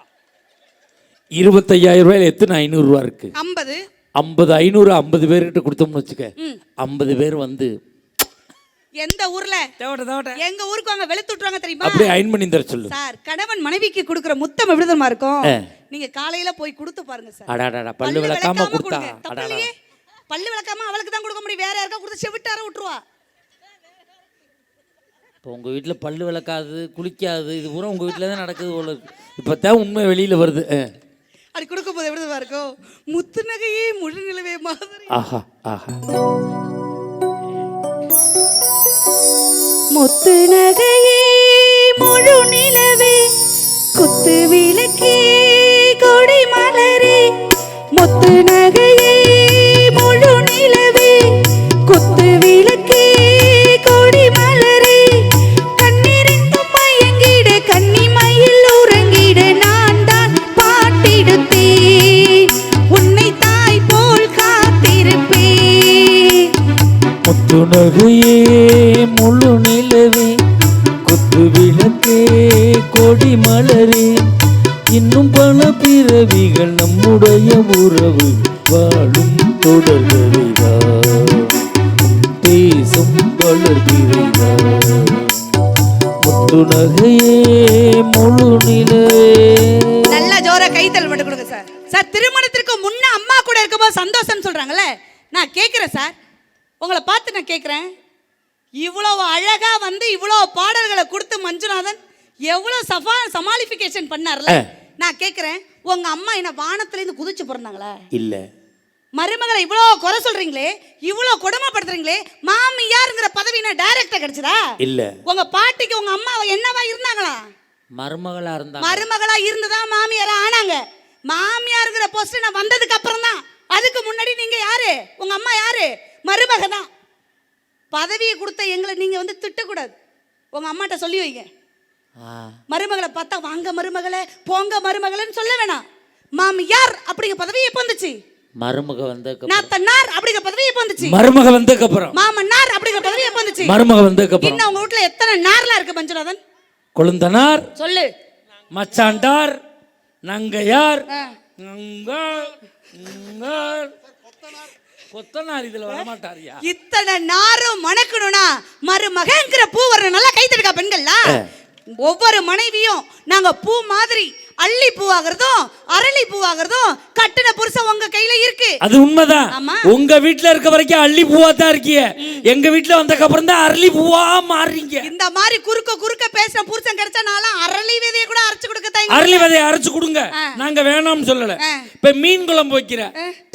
25,000 ரூபாயில எத்தனை 500 ரூபா இருக்கு? 50 500 50 பேர்கிட்ட கொடுத்தோம்னு வச்சுக்க, 50 பேர் வந்து எந்த ஊர்ல எங்க ஊருக்கு வாங்க வெளுத்து விட்டுறாங்க தெரியுமா? அப்படியே அயன் பண்ணி தர சொல்லு சார். கணவன் மனைவிக்கு கொடுக்கிற முத்தம் எப்படி தெரியுமா இருக்கும்? நீங்க காலையில போய் கொடுத்து பாருங்க சார். அடாடா பல்லு விளக்காம கொடுத்தா, அடாடா பல்லு விளக்காம அவளுக்கு தான் கொடுக்க முடியும், வேற யாருக்கா கொடுத்து செவிட்டார விட்டுருவா. இப்போ உங்க வீட்டுல பல்லு விளக்காது குளிக்காது இது பூரா உங்க வீட்டுல தான் நடக்குது போல இருக்கு. இப்பதான் உண்மை வெளியில வருது. அப்படி கொடுக்கும் போது எப்படி இருக்கும்? முத்து நகையே முழு நிலவே மாதிரி. ஆஹா ஆஹா. முத்து நகையே முழு நிலவே, குத்து விளக்கே கொடி மலரே. முத்து நகையே முழு நிலவே, குத்து விளக்கே கொடி மலரே. கண்ணிரண்டும் மயங்கிட கன்னிமயில் உறங்கிட நான் தான் பாட்டெடுத்தேன், உன்னை தாய் போல் காத்திருப்பேன். முத்து நகையே முழு நிலவே, குத்து விளக்கே கொடி மலரே. இன்னும் பல பிறவிகள் நம்முடைய உறவு வாழும் தொடர்கதைதான், பேசும் வளர்கிறதான். முத்து நகையே முழு நிலவே. நல்ல ஜோர கைத்தல் மட்டும் கொடுங்க சார். சார் திருமணத்திற்கு முன்ன அம்மா கூட இருக்கும்போது சந்தோஷம் சொல்றாங்கல்ல, நான் கேட்கிறேன் சார், உங்களை பார்த்து நான் கேட்கிறேன், இவ்வளவு அழகா வந்து இவ்வளவு பாடல்களை கொடுத்து மஞ்சுநாதன் எவ்வளவு சமாளிஃபிகேஷன் பண்ணார்ல. நான் கேட்கிறேன், உங்க அம்மா என்ன வானத்துல இருந்து குதிச்சு பிறந்தாங்களா? இல்ல. மருமகளை இவ்வளவு குறை சொல்றீங்களே, இவ்வளவு கொடுமைப்படுத்துறீங்களே, மாமியாருங்கிற பதவி என்ன டைரக்டா கிடைச்சதா? இல்ல. உங்க பாட்டிக்கு உங்க அம்மா என்னவா இருந்தாங்களா? மருமகளா இருந்தாங்க. மருமகளா இருந்ததா மாமியாரா ஆனாங்க. மாமியாருங்கிற போஸ்ட் நான் வந்ததுக்கு அப்புறம் தான். அதுக்கு முன்னாடி நீங்க யாரு? உங்க அம்மா யாரு? மருமக தான். பதவியை கொடுத்த எங்களை நீங்க வந்து திட்டக்கூடாது. உங்க அம்மாட்ட சொல்லி வைங்க, மருமகளை பார்த்தா வாங்க மருமகளே போங்க மருமகளன்னு சொல்ல வேணாம். மாமியார் அப்படிங்கிற பதவி எப்போ வந்துச்சு? மருமக வந்ததுக்கு. நாத்தனார் அப்படிங்கிற பதவி எப்போ வந்துச்சு? மருமக வந்ததுக்கு அப்புறம். மாமனார் அப்படிங்கிற பதவி எப்போ வந்துச்சு? மருமக வந்ததுக்கு அப்புறம். இன்னும் உங்க வீட்ல எத்தனை நார்லாம் இருக்கு மஞ்சுநாதன்? கொழுந்தனார் சொல்லு, மச்சாண்டார், நங்கையார், கொத்தனார் இதுல வர மாட்டாரியா? இத்தனை நாரும் மணக்கணும்னா மருமகங்கிற பூ வரணும். நல்லா கை தட்டுக்கா பெண்கள்லாம். ஒவ்வொரு மனைவியும் நாங்க பூ மாதிரி அள்ளி பூவாகிறதும் அரளி பூவாகிறதும் கட்டின புருஷன் உங்க கையில இருக்கு. அது உண்மைதான். ஆமா. உங்க வீட்ல இருக்க வரைக்கும் அள்ளி பூவா தான் இருக்கீங்க. எங்க வீட்ல வந்ததுக்கு அப்புறம் தான் அரளி பூவா மாறுறீங்க. இந்த மாதிரி குறுக்க பேசுற புருஷன் கிடைச்சா நான்லாம் அரளி விதையை கூட அரைச்சு கொடுக்க தயங்க. அரளி விதையை அரைச்சு கொடுங்க, நாங்க வேணாம்னு சொல்லல. இப்ப மீன் குழம்பு வைக்கிற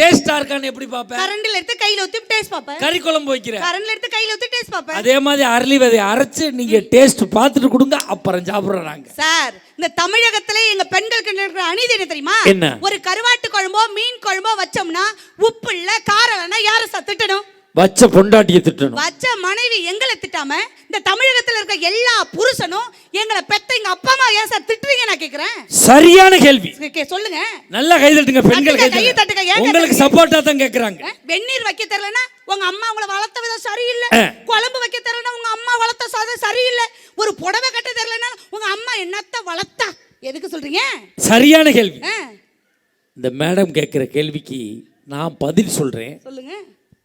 டேஸ்டா இருக்கான்னு எப்படி பாப்ப? கரண்டில எடுத்து கையில ஊத்தி டேஸ்ட் பாப்பேன். கறி குழம்பு வைக்கிற கரண்டில எடுத்து கையில ஊத்தி டேஸ்ட் பாப்பேன். அதே மாதிரி அரளி விதையை அரைச்சு நீங்க டேஸ்ட் பார்த்துட்டு கொடுங்க, அப்புறம் சாப்பிடுறோம் நாங்க. சார், இந்த தமிழகத்திலே எங்க பெண்களுக்கு இருக்கிற அநீதி என்ன தெரியுமா? என்ன? ஒரு கருவாட்டு குழம்போ மீன் குழம்போ வச்சோம்னா உப்பு இல்ல காரம் இல்லைன்னா யாரை திட்டணும்? வச்ச பொண்டாட்டியை திட்டணும். வச்ச மனைவி எங்களை திட்டாம இந்த தமிழகத்துல இருக்க எல்லா புருஷனும் எங்களை பெத்த எங்க அப்பா அம்மா ஏன் சார் திட்டுறீங்க நான் கேக்குறேன். சரியான கேள்வி. சொல்லுங்க. நல்லா கை தட்டுங்க பெண்கள், கை தட்டுங்க. உங்களுக்கு சப்போர்ட்டா தான் கேக்குறாங்க. வெந்நீர் வைக்க தெரியலனா உங்க அம்மா உங்களை வளர்த்த விதம் சரியில்லை. குழம்பு வைக்க தெரியலனா உங்க அம்மா வளர்த்த சாதம் சரியில்லை. ஒரு புடவை கட்ட தெரியலனா உங்க அம்மா என்னத்த வளர்த்தா? எதுக்கு சொல்றீங்க? சரியான கேள்வி. இந்த மேடம் கேட்கிற கேள்விக்கு நான் பதில் சொல்றேன். சொல்லுங்க.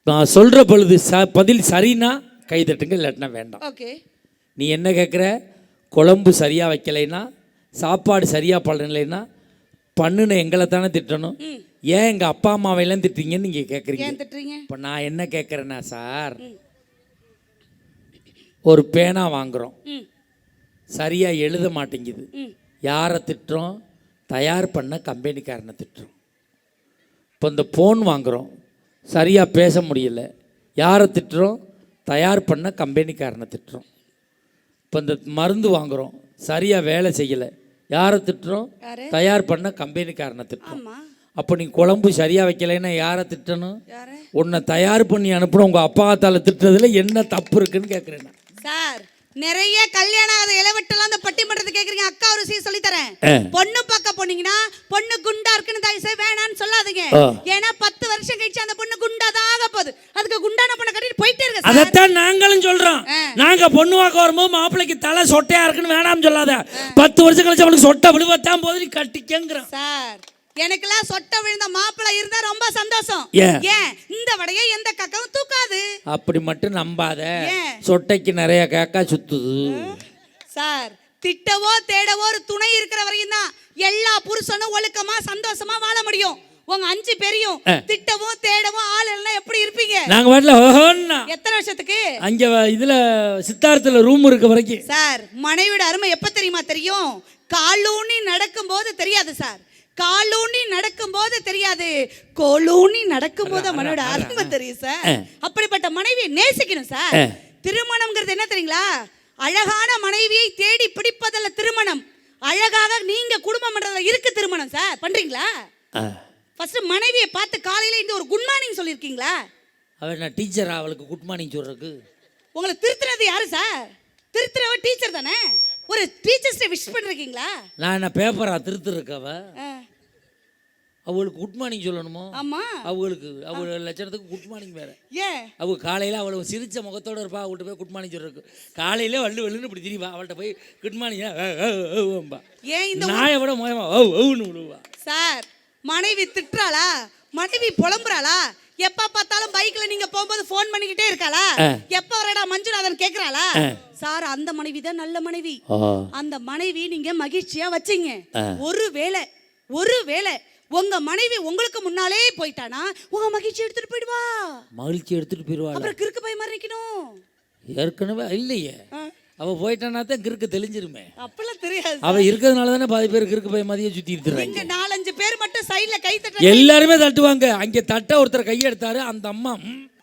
நான் சொல்ற பொழுது பதில் சரினா கை தட்டுங்க, இல்லாட்டினா வேண்டாம். ஓகே. நீ என்ன கேட்குற? குழம்பு சரியா வைக்கலைன்னா, சாப்பாடு சரியா பண்ணலைன்னா பண்ணுன எங்களை தானே திட்டணும். ஏன் எங்கள் அப்பா அம்மாவையெல்லாம் திட்டுறீங்கன்னு நீங்கள் கேட்குறீங்க. இப்போ நான் என்ன கேட்குறேன்னா சார், ஒரு பேனா வாங்குகிறோம், சரியாக எழுத மாட்டேங்குது. யாரை திட்டுறோம்? தயார் பண்ண கம்பெனிக்காரனை திட்டுறோம். இப்போ இந்த ஃபோன் வாங்குகிறோம், சரியாக பேச முடியல, யாரை திட்டுறோம்? தயார் பண்ண கம்பெனிக்காரனை திட்டுறோம். இப்போ இந்த மருந்து வாங்குகிறோம், சரியாக வேலை செய்யலை, யாரை திட்டுறோம்? தயார் பண்ண கம்பெனிக்காரனை திட்டுறோம். அப்போ நீ குழம்பு சரியாக வைக்கலைன்னா யாரை திட்டணும்? உன்னை தயார் பண்ணி அனுப்பணும் உங்கள் அப்பா தால திட்டுறதுல என்ன தப்பு இருக்குன்னு கேட்குறேன் சார். நிறைய கல்யாணம் ஆகாத இளவட்டெல்லாம் அந்த பட்டிமன்றத்தை கேட்குறீங்க. அக்கா ஒரு சீ சொல்லி தரேன். பொண்ணு பார்க்க போனீங்கன்னா பொண்ணு குண்டா இருக்குன்னு தயவுசெய்து வேணான்னு சொல்லாதீங்க. ஏன்னா 10 வருஷம் கழிச்சு அந்த பொண்ணு குண்டாதான் ஆக போகுது. அதுக்கு குண்டான பொண்ணை கட்டிட்டு போயிட்டே இருக்கு. அதைத்தான் நாங்களும் சொல்றோம். நாங்க பொண்ணு பார்க்க வரும்போது மாப்பிள்ளைக்கு தலை சொட்டையா இருக்குன்னு வேணாம்னு சொல்லாத. 10 வருஷம் கழிச்சு அவளுக்கு சொட்டை விழுவத்தான் போது நீ கட்டிக்கங்கிறோம் சார். எனக்கெல்லாம் சொட்டை விழுந்த மாப்பிள்ளை இருந்தா ரொம்ப சந்தோஷம். ஏன் இந்த வடையை எந்த கக்காவும் தூக்காது. அப்படி மட்டும் நம்பாத, சொட்டைக்கு நிறைய காக்கா சுத்துது. சார், திட்டவோ தேடவோ ஒரு துணை இருக்கிற வரையும் தான் எல்லா புருஷனும் ஒழுக்கமா சந்தோஷமா வாழ முடியும். உங்க 5 பேரையும் திட்டவும் தேடவும் ஆள் எல்லாம் எப்படி இருப்பீங்க? நாங்க வீட்டுல எத்தனை வருஷத்துக்கு அங்க இதுல சித்தார்த்துல ரூம் இருக்க வரைக்கும். சார், மனைவியோட அருமை எப்ப தெரியுமா தெரியும்? காலூனி நடக்கும் போது தெரியாது சார். காலூனி நடக்கும் போது தெரியாது, கோலூனி நடக்கும் போது மனைவியோட அருமை தெரியும் சார். அப்படிப்பட்ட மனைவியை நேசிக்கணும் சார். திருமணம்ங்கிறது என்ன தெரியுங்களா? அழகான மனைவியை தேடி பிடிப்பதல்ல திருமணம். அழகாக நீங்க குடும்பம் பண்றதுல இருக்கு திருமணம் சார். பண்றீங்களா? ஃபர்ஸ்ட் மனைவியை பார்த்து காலையில இந்த ஒரு குட் மார்னிங் சொல்லிருக்கீங்களா? அவள் நான் டீச்சரா, அவளுக்கு குட் மார்னிங் சொல்றதுக்கு? உங்களை திருத்துறது யாரு சார்? திருத்துறவ டீச்சர் தானே. ஒரு டீச்சர்ஸ்ட விஷ் பண்ணிருக்கீங்களா? நான் என்ன பேப்பரா திருத்துறக்கவ? அவளுக்கு குட் மார்னிங் சொல்லணுமோ? ஆமா. அவளுக்கு அவள் லட்சணத்துக்கு குட் மார்னிங் வேற. ஏன்? அவள் காலையில் அவளை சிரிச்ச முகத்தோடு இருப்பா. அவள்கிட்ட போய் குட் மார்னிங் சொல்றதுக்கு காலையில வள்ளுன்னு இப்படி திரிவா. அவள்கிட்ட போய் குட் மார்னிங் ஏன் இந்த நாயை விட மோயமா விழுவா. சார், மனைவி திட்டுறாளா? மனைவி புலம்புறாளா? எப்ப பார்த்தாலும் பைக்ல நீங்க போகும்போது போன் பண்ணிக்கிட்டே இருக்காளா? எப்ப வரடா மஞ்சுநாதன் கேக்குறாளா? சார், அந்த மனைவி தான் நல்ல மனைவி. அந்த மனைவி நீங்க மகிழ்ச்சியா வச்சீங்க. ஒருவேளை உங்க மனைவி உங்களுக்கு முன்னாலே போயிட்டானா உங்க மகிழ்ச்சி எடுத்துட்டு போயிடுவா. மகிழ்ச்சி எடுத்துட்டு போயிடுவா. அப்புறம் கிறுக்கு பை மாதிரி இருக்கணும். ஏற்கனவே இல்லையே, அவ போயிட்டானா தான் கிறுக்கு தெளிஞ்சிருமே. அப்பெல்லாம் தெரியாது. அவ இருக்கிறதுனால தானே பாதி பேர் கிறுக்கு பை மாதிரியே சுத்தி இருக்காங்க. இங்க 4-5 பேர் மட்டும் சைடுல கை தட்ட எல்லாருமே தட்டுவாங்க. அங்க தட்ட ஒருத்தர் கையை எடுத்தாரு, அந்த அம்மா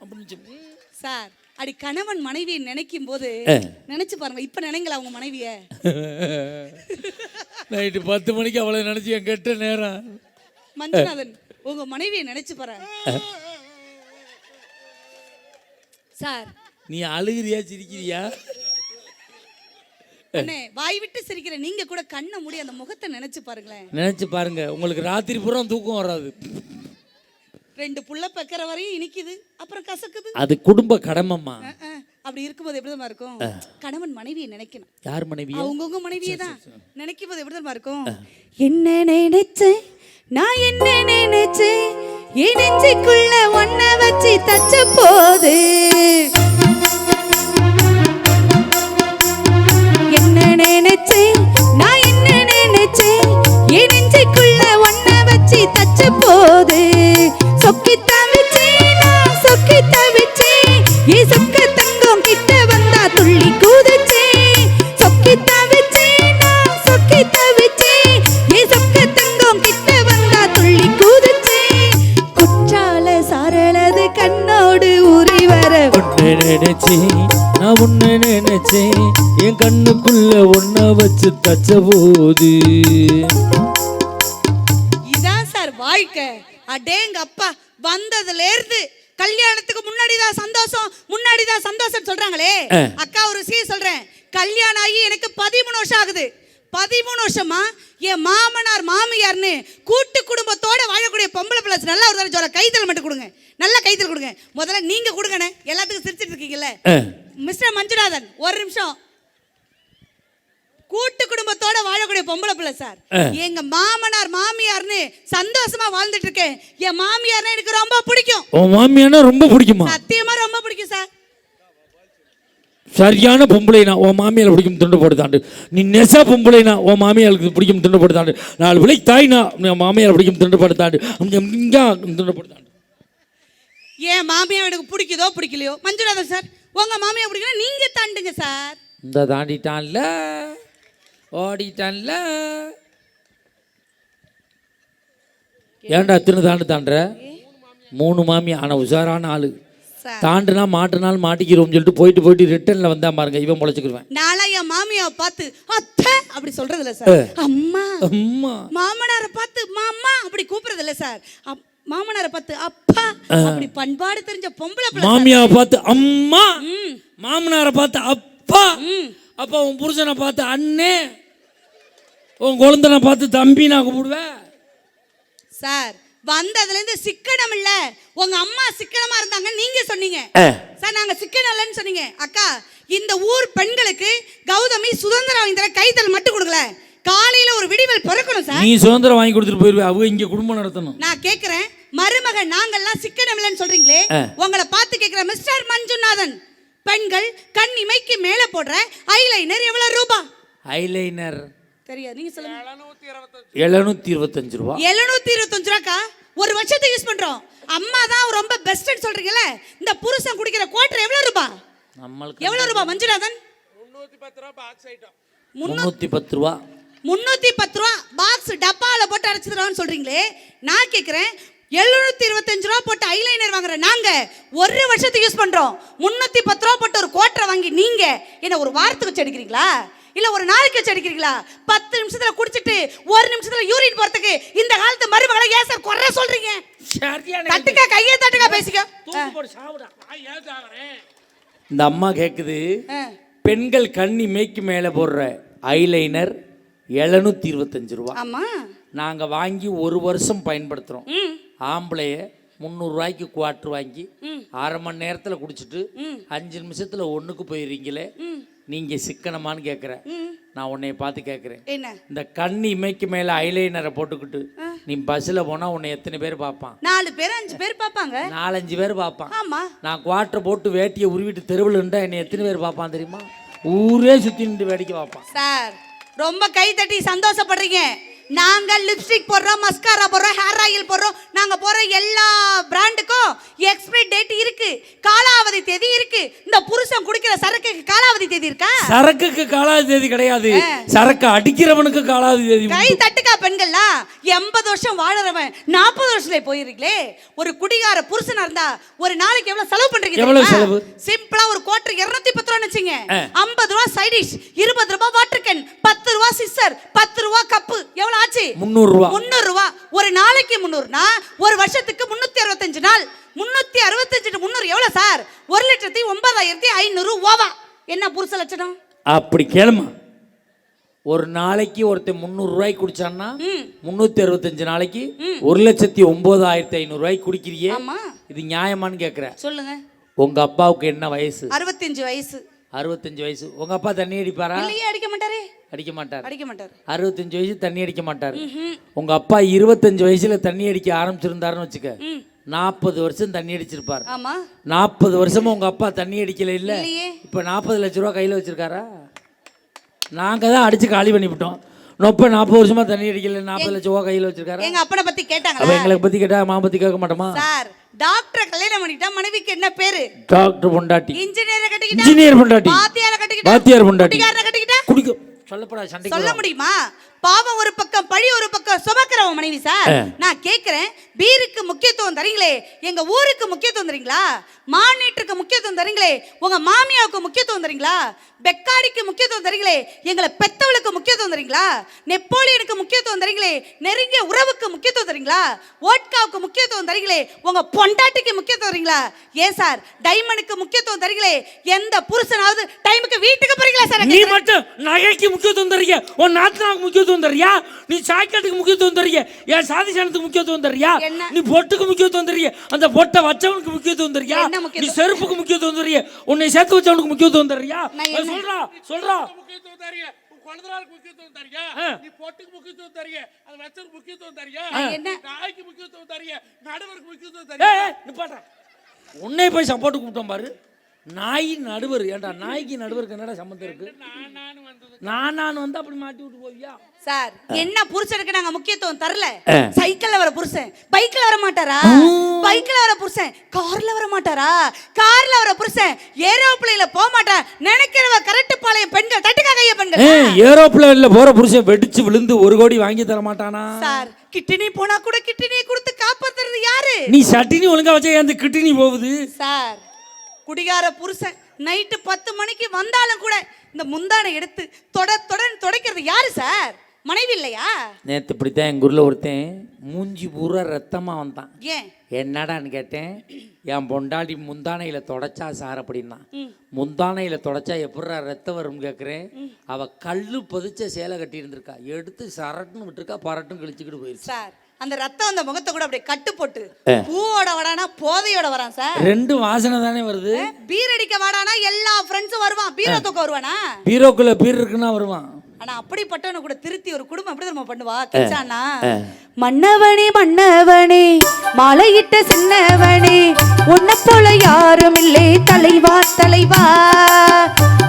அப்படின்னு. சார், அடி கணவன் மனைவியை நினைக்கும் போது நினைச்சு பாருங்க. இப்ப நினைங்களா உங்க மனைவிய? நைட்டு 10 மணிக்கு அவளை நினைச்சு என் கெட்ட நேரம். மஞ்சுநாதன், உங்க மனைவியை நினைச்சு பாரு சார். நீ அழுகிறியா சிரிக்கிறியா? அண்ணே, வாய் விட்டு சிரிக்கிற நீங்க கூட கண்ணை மூடி அந்த முகத்தை நினைச்சு பாருங்களேன். நினைச்சு பாருங்க, உங்களுக்கு ராத்திரி பூரா தூக்கம் வராது. 2 புள்ள பெக்கற வரையும் இனிக்குது, அப்புறம் கசக்குது. அது குடும்ப கடமைமா. அப்படி இருக்கும்போது எப்படிதான் இருக்கும்? கணவன் மனைவியை நினைக்கணும். யார் மனைவி? அவங்கவுங்க மனைவியை தான் நினைக்கும் போது எப்படிதான் இருக்கும்? என்ன நினைச்சு நான் என்ன நினைச்சு என் நெஞ்சுக்குள்ள ஒன்ன வச்சு தச்ச போது என்ன நினைச்சு நான் என்ன நினைச்சு என் கண்ணுக்குள்ள ஒன்ன வச்சு தச்ச போது. இதான் சார் வாழ்க்கை. அடேங்க அப்பா, வந்ததுல இருந்து கல்யாணத்துக்கு முன்னாடி தான் சந்தோஷம் சொல்றாங்களே. அக்கா ஒரு விஷயம் சொல்றேன், கல்யாணம் ஆகி எனக்கு 13 வருஷம் ஆகுது. 13 வருஷமா என் மாமனார் மாமியார்னு கூட்டு குடும்பத்தோட வாழக்கூடிய பொம்பளை பிள்ளை நல்லா ஒரு தடவை கைத்தல் மட்டும் கொடுங்க, நல்லா கைத்தல் கொடுங்க. முதல்ல நீங்க கொடுங்கண்ணே, எல்லாத்துக்கும் சிரிச்சிட்டு இருக்கீங்கல்ல. மிஸ்டர் மஞ்சுநாதன் ஒரு நிமிஷம். கூட்டு குடும்பத்தோட வாழக்கூடிய பொம்பளை பிள்ளை சார். எங்க மாமனார் மாமியார்னு சந்தோஷமா வாழ்ந்துட்டு இருக்கேன். என் மாமியார்னா எனக்கு ரொம்ப பிடிக்கும். உன் மாமியார்னா ரொம்ப பிடிக்குமா? சத்தியமா ரொம்ப பிடிக்கும் சார். சரியான பொம்பளைனா உன் மாமியார் பிடிக்கும் துண்டு போடுதாண்டு. நீ நெசா பொம்பளைனா உன் மாமியாருக்கு பிடிக்கும் துண்டு போடுதாண்டு. 4 விலைக்கு தாய்னா மாமியார் பிடிக்கும் துண்டு போடுதாண்டு. துண்டு போடுதாண்டு. ஏன் மாமியார் எனக்கு பிடிக்குதோ பிடிக்கலையோ, மஞ்சுநாதன் சார் உங்க மாமியார் பிடிக்கல நீங்க தாண்டுங்க சார். இந்த தாண்டிட்டான்ல, ஓடிட்டான்ல. ஏன்டா தாண்டு தாண்டுற? 3 மாமியா. ஆனால் உஷாரான ஆளு. தாண்டுனா மாட்டுனாலும் மாட்டிக்கிறோம் சொல்லிட்டு போயிட்டு ரிட்டர்ன்ல வந்தா பாருங்க, இவன் முளைச்சுக்குருவேன். நாளா என் மாமியாவை பார்த்து அத்தை அப்படி சொல்றது இல்ல சார், அம்மா அம்மா. மாமனாரை பார்த்து மாமா அப்படி கூப்பிடுறது இல்ல சார், மாமனாரை பார்த்து அப்பா அப்படி பண்பாடு தெரிஞ்ச பொம்பளை பிள்ளை. மாமியாவை பார்த்து அம்மா, மாமனாரை பார்த்து அப்பா. அப்ப உன் புருஷனை பார்த்து அண்ணே, உன் குழந்தைனை பார்த்து தம்பி நான் கூப்பிடுவேன் சார். வந்ததுல இருந்து சிக்கனம் இல்ல, உங்க அம்மா சிக்கனமா இருந்தாங்க நீங்க சொன்னீங்க சார், நாங்க சிக்கனம் இல்லைன்னு சொன்னீங்க. அக்கா, இந்த ஊர் பெண்களுக்கு கௌதமி சுதந்திரம் வாங்கி தர கைத்தல் மட்டும் கொடுக்கல, காலையில ஒரு விடிவல் பிறக்கணும் சார். நீ சுதந்திரம் வாங்கி கொடுத்துட்டு போயிருவே, அவங்க இங்க குடும்பம் நடத்தணும். நான் கேக்குறேன், மருமக நாங்கெல்லாம் சிக்கனம் இல்லைன்னு சொல்றீங்களே, உங்களை பார்த்து கேக்குறேன் மிஸ்டர் மஞ்சுநாதன், பெண்கள் கண் இமைக்கு மேல போடுற ஐலைனர் எவ்வளவு ரூபா? ஐலைனர் தெரியாது, நீங்க சொல்லுங்க. 725 ரூபா. 725 ரூபாக்கா ஒரு வருஷத்துக்கு யூஸ் பண்றோம். அம்மா தான் ரொம்ப பெஸ்ட்னு சொல்றீங்கல, இந்த புருஷன் குடிக்கிற குவார்டர் எவ்வளவு ரூபா? நம்மளுக்கு எவ்வளவு ரூபா மஞ்சுநாதன்? 310 ரூபா பாக்ஸ் ஐட்டம். 310 ரூபா. 310 ரூபா பாக்ஸ் டப்பால போட்டு அரைச்சிடுறான்னு சொல்றீங்களே, நான் கேக்குறேன் 725 ரூபா போட்டு ஐலைனர் வாங்குற நாங்க ஒரு வருஷத்துக்கு யூஸ் பண்றோம். 310 ரூபா போட்டு ஒரு குவார்டர் வாங்கி நீங்க என்ன ஒரு வாரத்துக்கு வச்சு அடிக்கிறீங்களா, இல்ல ஒரு நாளைக்கு வச்சு அடிக்கிறீங்களா? 10 நிமிஷத்துல குடிச்சிட்டு 1 நிமிஷத்துல யூரின் போறதுக்கு இந்த காலத்து மருமகளை ஏன் சார் குறை சொல்றீங்க? தட்டுக்கா கையை தட்டுக்கா பேசிக்க. இந்த அம்மா கேக்குது, பெண்கள் கண்ணி மேய்க்கு மேல போடுற ஐலைனர் 725 ரூபா. ஆமா, நாங்க வாங்கி ஒரு வருஷம் பயன்படுத்துறோம். ஆம்பளைய 300 ரூபாய்க்கு குவார்டர் வாங்கி 1/2 மணி நேரத்துல குடிச்சிட்டு 5 நிமிஷத்துல ஒண்ணுக்கு போயிருக்கீங்களே, நீங்க சிக்கனமான்னு கேட்குற. நான் உன்னைய பார்த்து கேட்குறேன், என்ன இந்த கண்ணி இமைக்கு மேல ஐலைனரை போட்டுக்கிட்டு நீ பஸ்ஸில் போனா உன்னை எத்தனை பேர் பார்ப்பான்? 4 பேர் 5 பேர் பார்ப்பாங்க. 4-5 பேர் பார்ப்பான். ஆமா, நான் குவார்டர் போட்டு வேட்டியை உருவிட்டு தெருவில் இருந்தா என்னை எத்தனை பேர் பார்ப்பான் தெரியுமா? ஊரே சுற்றி நின்று வேடிக்கை பார்ப்பான். சார் ரொம்ப கை தட்டி சந்தோஷப்படுறீங்க. நாங்க லிப்ஸ்டிக் போடுறோம், மஸ்காரா போடுறோம், ஹேர் ஆயில் போடுறோம். நாங்க போற எல்லா பிராண்டுக்கும் எக்ஸ்பைரி டேட் இருக்கு, காலாவதி தேதி இருக்கு. இந்த புருஷன் குடிக்கிற சரக்குக்கு காலாவதி தேதி இருக்கா? சரக்குக்கு காலாவதி தேதி கிடையாது, சரக்கு அடிக்கிறவனுக்கு காலாவதி தேதி. கை தட்டுக்கா பெண்கள்லாம். 80 வருஷம் வாழறவன் 40 வருஷத்துல போயிருக்கீங்களே. ஒரு குடிகார புருஷனா இருந்தா ஒரு நாளைக்கு எவ்வளவு செலவு பண்றீங்க? எவ்வளவு செலவு? சிம்பிளா ஒரு குவார்டர் 210 ரூபான்னு வச்சுங்க, 50 ரூபா சைட் டிஷ், 20 ரூபா வாட்டர் கேன், 10 ரூபா சிஸ்டர், 10 ரூபா கப்பு, எவ்வளவு ஆச்சு? 300 ரூபா. 300 ரூபா. ஒரு நாளைக்கு 300னா ஒரு வருஷத்துக்கு 365 நாள், 365 300 எவ்வளவு சார்? 1,09,500 ஓவா. என்ன புருஷ லட்சணம்? அப்படி கேளுமா, ஒரு நாளைக்கு ஒருத்தன் 300 ரூபாய்க்கு குடிச்சான்னா 365 நாளைக்கு 1,09,500 ரூபாய்க்கு குடிக்கிறியே, இது நியாயமான்னு கேட்குறேன். சொல்லுங்க. உங்க அப்பாவுக்கு என்ன வயசு? 65 வயசு. 65 வயசு. உங்க அப்பா தண்ணி அடிப்பாரா? இல்லையே, அடிக்க மாட்டாரே. அடிக்க மாட்டார். 65 வயசு தண்ணி அடிக்க மாட்டார். உங்க அப்பா 25 வயசுல தண்ணி அடிக்க ஆரம்பிச்சிருந்தாருன்னு வச்சுக்க, 40 வருஷம் தண்ணி அடிச்சிருப்பார். ஆமா, 40 வருஷமா உங்க அப்பா தண்ணி அடிக்கல இல்ல. இப்ப 40 லட்ச ரூபா கையில வச்சிருக்காரா? நாங்க தான் அடிச்சு காலி பண்ணிவிட்டோம். 40 வருஷமா தண்ணி அடிக்கல, 40 லட்ச ரூபா கையில வச்சிருக்காரா? எங்க அப்பனை பத்தி கேட்டாங்க. அப்ப எங்களை பத்தி கேட்டா மா பத்தி கேட்க மாட்டோமா? சார், டாக்டர் கல்யாணம் பண்ணிட்டா மனைவிக்கு என்ன பேரு? டாக்டர் பொண்டாட்டி. இன்ஜினியர் கட்டிக்கிட்டா இன்ஜினியர் பொண்டாட்டி. வாத்தியார் கட்டிக்கிட்டா வாத்தியார் பொண்டாட்டி. குடிகாரனை கட்டிக்கிட்டா குடிக்க சொல்லப்படாத சண்டை சொல்ல முடியுமா? பாவம் ஒரு பக்கம் பழி ஒரு பக்கம் சுமக்கிறவன் மனைவி சார். நான் கேட்கிறேன், பீருக்கு முக்கியத்துவம் தரீங்களே, எங்க ஊருக்கு முக்கியத்துவம் தரீங்களா? மாநீட்டுக்கு முக்கியத்துவம் தரீங்களே, உங்க மாமியாவுக்கு முக்கியத்துவம் தரீங்களா? பெக்காடிக்கு முக்கியத்துவம் தரீங்களே, எங்களை பெத்தவளுக்கு முக்கியத்துவம் தரீங்களா? நெப்போலியனுக்கு முக்கியத்துவம் தரீங்களே, நெருங்கிய உறவுக்கு முக்கியத்துவம் தரீங்களா? ஓட்காவுக்கு முக்கியத்துவம் தரீங்களே, உங்க பொண்டாட்டிக்கு முக்கியத்துவம் தரீங்களா? ஏன் சார் டைமண்டுக்கு முக்கியத்துவம் தரீங்களே, எந்த புருஷனாவது டைமுக்கு வீட்டுக்கு போறீங்களா சார்? நீ மட்டும் நகைக்கு முக்கியத்துவம் தரீங்க, உன் நாத்தனாவுக்கு முக்கியத்துவம் தரியா? நீ சாக்கெட்டுக்கு முக்கியத்துவம் தரீங்க, என் சாதிசானத்துக்கு முக்கியத்துவம் தரியா? நீ பொட்டுக்கு முக்கியத்துவம் தரீங்க, அந்த பொட்டை வச்சவனுக்கு முக்கியத்துவம் தரியா? நீ செருப்புக்கு முக்கியத்துவம் தரீங்க, உன்னை சேர்த்து வச்சவனுக்கு முக்கியத்துவம் தரியா? சொல்றா முக்கியத்துவம் தரீங்க, உன் குழந்தைகளுக்கு முக்கியத்துவம் தரீங்க, நீ பொட்டுக்கு முக்கியத்துவம் தரீங்க, அது வச்சருக்கு முக்கியத்துவம் தரீங்க, நாய்க்கு முக்கியத்துவம் தரீங்க, நடுவருக்கு முக்கியத்துவம் தரீங்க. உன்னை போய் சப்போர்ட் கூப்பிட்டோம் பாரு. நாய் நடுவர், ஏன்டா நாய்க்கு நடுவருக்கு என்னடா சம்மந்தம் இருக்கு? நான் வந்து அப்படி மாட்டி விட்டு போவியா சார்? என்ன புருஷனுக்கு நாங்க முக்கியத்துவம் தரல. சைக்கிள்ல வர புருஷன் பைக்ல வர மாட்டாரா? பைக்ல வர புருஷன் கார்ல வர மாட்டாரா? கார்ல வர புருஷன் ஏரோப்ளேன்ல போக மாட்டா. நினைக்கிறவ கரெக்ட் பாளையம் பெண்கள் தட்டுக்கா கைய பெண்கள். ஏரோப்ளேன்ல போற புருஷன் வெடிச்சு விழுந்து 1 கோடி வாங்கி தர மாட்டானா சார்? கிட்னி போனா கூட கிட்னியை கொடுத்து காப்பாத்துறது யாரு? நீ சட்டினி ஒழுங்கா வச்சா அந்த கிட்னி போகுது சார். குடிகார புருஷன் நைட்டு 10 மணிக்கு வந்தாலும் கூட இந்த முந்தானை எடுத்து தொடைக்கிறது யாரு சார்? மனைவி இல்லையா? நேற்று இப்படித்தான் எங்கள் ஊரில் ஒருத்தன் மூஞ்சி பூரா ரத்தமாக வந்தான். ஏன் என்னடான்னு கேட்டேன். என் பொண்டாடி முந்தானையில் தொடச்சா சார் அப்படின்னா. முந்தானையில் தொடச்சா எப்படா ரத்தம் வரும்னு கேட்குறேன். அவள் கல் பதிச்ச சேலை கட்டி இருந்திருக்கா, எடுத்து சரட்டுன்னு விட்டுருக்கா, பரட்டுன்னு கழிச்சுக்கிட்டு போயிருச்சு சார். அந்த ரத்தம் அந்த முகத்தை கூட அப்படியே கட்டு போட்டு பூவோட வடானா போதையோட வரான் சார். 2 வாசனை தானே வருது. பீர் அடிக்க வாடானா எல்லா ஃப்ரெண்ட்ஸும் வருவான், பீரோ தூக்க வருவானா? பீரோக்குள்ள பீர் இருக்குன்னா வருவான். ஆனா அப்படிப்பட்டவன கூட திருத்தி ஒரு குடும்பம் எப்படி தெரியுமா பண்ணுவா? கிச்சானா மன்னவனே மன்னவனே மாலையிட்ட சின்னவனே உன்னை போல யாரும் இல்லை தலைவா தலைவா.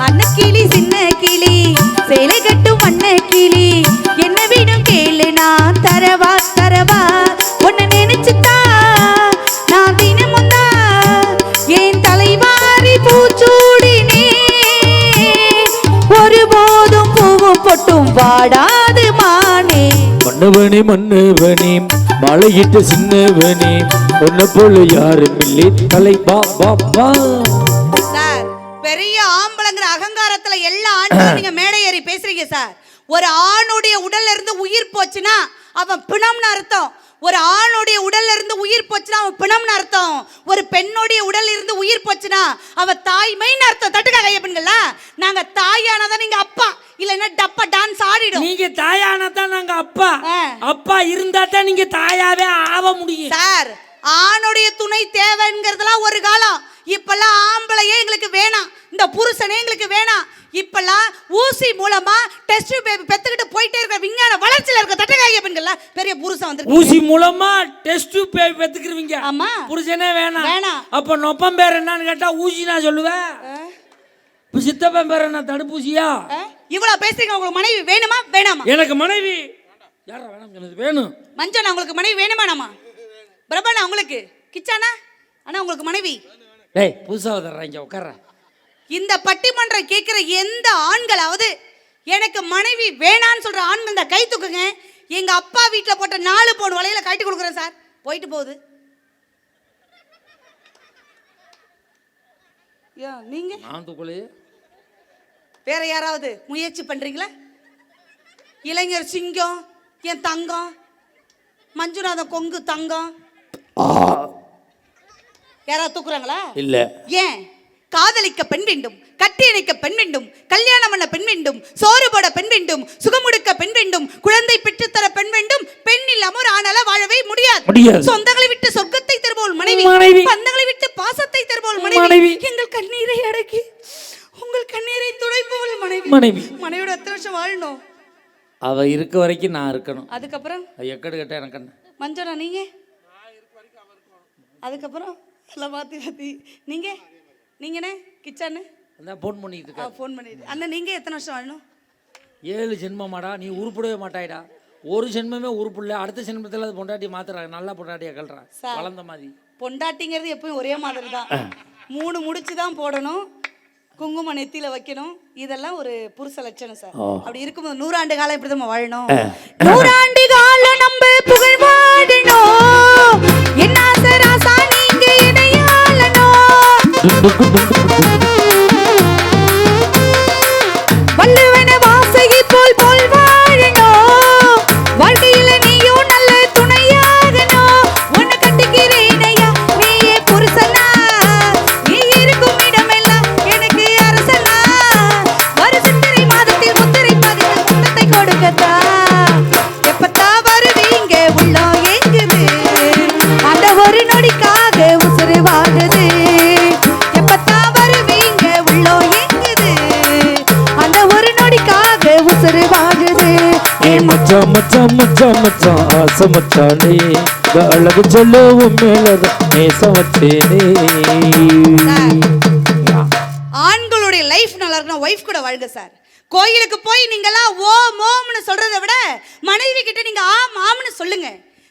அன்னக்கிளி சின்ன கிளி சேலை கட்டும் வண்ண கிளி என்ன வேணும் கேளு நான் தரவா தரவா. உன்னை நினைச்சுட்டா நான் தினமும் தான் என் தலைவாரி பூச்சூடினே. ஒருபோதும் பூவும் பொட்டும் வாடாது மானே. மன்னவனே மன்னவனே மலையிட்ட சின்னவனே உன்னை போல யாரும் இல்லை தலை பா பா பா. சார், பெரிய ஆம்பளங்கிற அகங்காரத்துல எல்லா ஆண்களும் நீங்க மேடை ஏறி பேசுறீங்க சார். ஒரு ஆணுடைய உடல்ல இருந்து உயிர் போச்சுன்னா அவன் பிணம்னு அர்த்தம். ஒரு ஆணுடைய உடல்ல இருந்து உயிர் போச்சுன்னா அவன் பிணம்னு அர்த்தம். ஒரு பெண்ணுடைய உடல்ல இருந்து உயிர் போச்சுன்னா அவ தாய்மைன்னு அர்த்தம். தட்டுக்கா கைய பெண்களா, நாங்க தாயானதான் நீங்க அப்பா, இல்லன்னா டப்பா டான்ஸ் ஆடிடும். நீங்க தாயானதான் நாங்க அப்பா, அப்பா இருந்தா தான் நீங்க தாயாவே ஆக முடியும் சார். ஆணுடைய துணை தேவைங்கிறதுலாம் ஒரு காலம். இப்பெல்லாம் ஆம்பளையே எங்களுக்கு வேணாம், இந்த புருஷனே எங்களுக்கு வேணாம். இப்பெல்லாம் ஊசி மூலமா டெஸ்ட் பேபி பெத்துக்கிட்டு போயிட்டே இருக்க விஞ்ஞான வளர்ச்சியில இருக்க தட்டகாய பெண்கள்லாம் பெரிய புருஷன் வந்து ஊசி மூலமா டெஸ்ட் பேபி பெத்துக்கிறவங்க. ஆமா, புருஷனே வேணாம். வேணாம். அப்ப நொப்பம் பேர் என்னன்னு கேட்டா ஊசி நான் சொல்லுவேன். இப்ப சித்தப்பன் பேர் என்ன தடுப்பூசியா? இவ்வளவு பேசுறீங்க. உங்களுக்கு மனைவி வேணுமா வேணாமா? எனக்கு மனைவி யாரா வேணாம், எனக்கு வேணும். மஞ்சள் உங்களுக்கு மனைவி வேணுமா நாமா? பிரபனா உங்களுக்கு, கிச்சானா அண்ணா உங்களுக்கு மனைவி? டேய் புதுசா வர்றாங்க உட்கார்ற. இந்த பட்டிமன்றம் கேட்கிற எந்த ஆண்களாவது எனக்கு மனைவி வேணான்னு சொல்ற ஆண்கள் இந்த கை தூக்குங்க. எங்க அப்பா வீட்டுல போட்ட 4 பவுன் வளையல கட்டி கொடுக்குறேன் சார். போயிட்டு போகுது. நீங்க நான் தூக்கலே. வேற யாராவது முயற்சி பண்றீங்களா? இளைஞர் சிங்கம் என் தங்கம், மஞ்சுநாதன் கொங்கு தங்கம் யாராவது தூக்குறாங்களா? இல்ல. ஏன்? காதலிக்க பெண் வேண்டும், கட்டி இணைக்க பெண் வேண்டும், கல்யாணம் பண்ண பெண் வேண்டும், சோறு போட பெண் வேண்டும், சுகமுடுக்க பெண் வேண்டும், குழந்தை பெற்றுத்தர பெண் வேண்டும். பெண் இல்லாம ஒரு ஆணால வாழவே முடியாது. சொந்தங்களை விட்டு சொர்க்கத்தை தருபவள் மனைவி, பந்தங்களை விட்டு பாசத்தை தருபவள் மனைவி, எங்கள் கண்ணீரை அடக்கி உங்கள் கண்ணீரை துடைப்பவள் மனைவி. மனைவியோட எத்தனை வருஷம் வாழணும்? அவ இருக்க வரைக்கும் நான் இருக்கணும். அதுக்கப்புறம் எக்கடு கட்ட எனக்கு என்ன மஞ்சனா நீங்க? அதுக்கப்புறம் எல்லாம் மாத்தி நீங்க நீங்கண்ணே கிச்சன்னு அதான் ஃபோன் பண்ணிட்டு இருக்க. ஃபோன் பண்ணிட்டு அண்ணன் நீங்க எத்தனை வருஷம் வாழணும்? 7 ஜென்மமாடா. நீ உருப்படவே மாட்டாயிடா. ஒரு ஜென்மமே உருப்புல, அடுத்த ஜென்மத்தில் அது பொண்டாட்டி மாத்துறாங்க. நல்லா பொண்டாட்டியா கல்றான் வளர்ந்த மாதிரி. பொண்டாட்டிங்கிறது எப்பவும் ஒரே மாதிரி தான். 3 முடிச்சு தான் போடணும். குங்குமம் நெத்தியில வைக்கணும். இதெல்லாம் ஒரு புருஷ லட்சணம் சார். அப்படி இருக்கும்போது 100 ஆண்டு காலம் எப்படி நம்ம வாழணும்? 100 ஆண்டு காலம் நம்ம புகழ் வாழணும். என்ன ராசா நீங்க இதையாளணும். வள்ளுவன வாசகி போல் போல் வாழணும். வாழ்க்கையில நீயும் நல்ல துணையாகணும். உன்னை கட்டிக்கிறேனையா நீயே புருஷனா. நீ இருக்கும் இடமெல்லாம் எனக்கு அரசனா. ஒரு சித்திரை மாதத்தில் முத்திரை பதித்து முத்தத்தை கொடுக்கத்தா. எப்பத்தா வருவீங்க உள்ளம் ஏங்குது. அந்த ஒரு நொடிக்காக உசுறு வாங்குது. எப்பத்தா வருவீங்க உள்ளம் ஏங்குது. அந்த ஒரு நொடிக்காக உசுறு வாங்குது. மச்சான் மச்சான் மச்சான் மச்சான் ஆசை மச்சானே அழகு சொல்லுவும் மேலத நேச வச்சேனே. ஆண்களுடைய லைஃப் நல்லா இருக்கணும். ஒய்ஃப் கூட வாழ்க சார். கோயிலுக்கு போய் நீங்களாம் ஓ மோம்னு சொல்றதை விட மனைவி கிட்ட நீங்க ஆம் ஆம்னு சொல்லுங்க.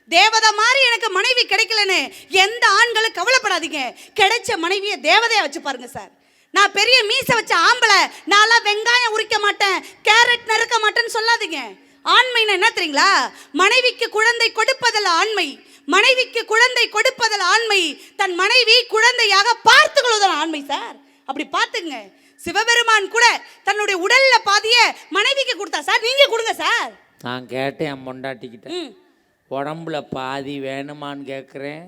தேவதை மாதிரி எனக்கு மனைவி கிடைக்கலன்னு எந்த ஆண்களும் கவலைப்படாதீங்க. கிடைச்ச மனைவியை தேவதையா வச்சு பாருங்க சார். நான் பெரிய மீசை வச்ச ஆம்பளை, நான்லாம் வெங்காயம் உரிக்க மாட்டேன், கேரட் நறுக்க மாட்டேன்னு சொல்லாதீங்க. ஆண்மைன்னு என்ன தெரியுங்களா? மனைவிக்கு குழந்தை கொடுப்பதில் ஆண்மை. மனைவிக்கு குழந்தை கொடுப்பதில் ஆண்மை. தன் மனைவி குழந்தையாக பார்த்துக் கொள்வதில் ஆண்மை சார். அப்படி பார்த்துங்க. சிவபெருமான் கூட தன்னுடைய உடல்ல பாதிய மனைவிக்கு கொடுத்தா சார். நீங்க கொடுங்க சார். நான் கேட்டேன் என் பொண்டாட்டிக்கிட்ட, உடம்புல பாதி வேணுமான்னு கேட்குறேன்.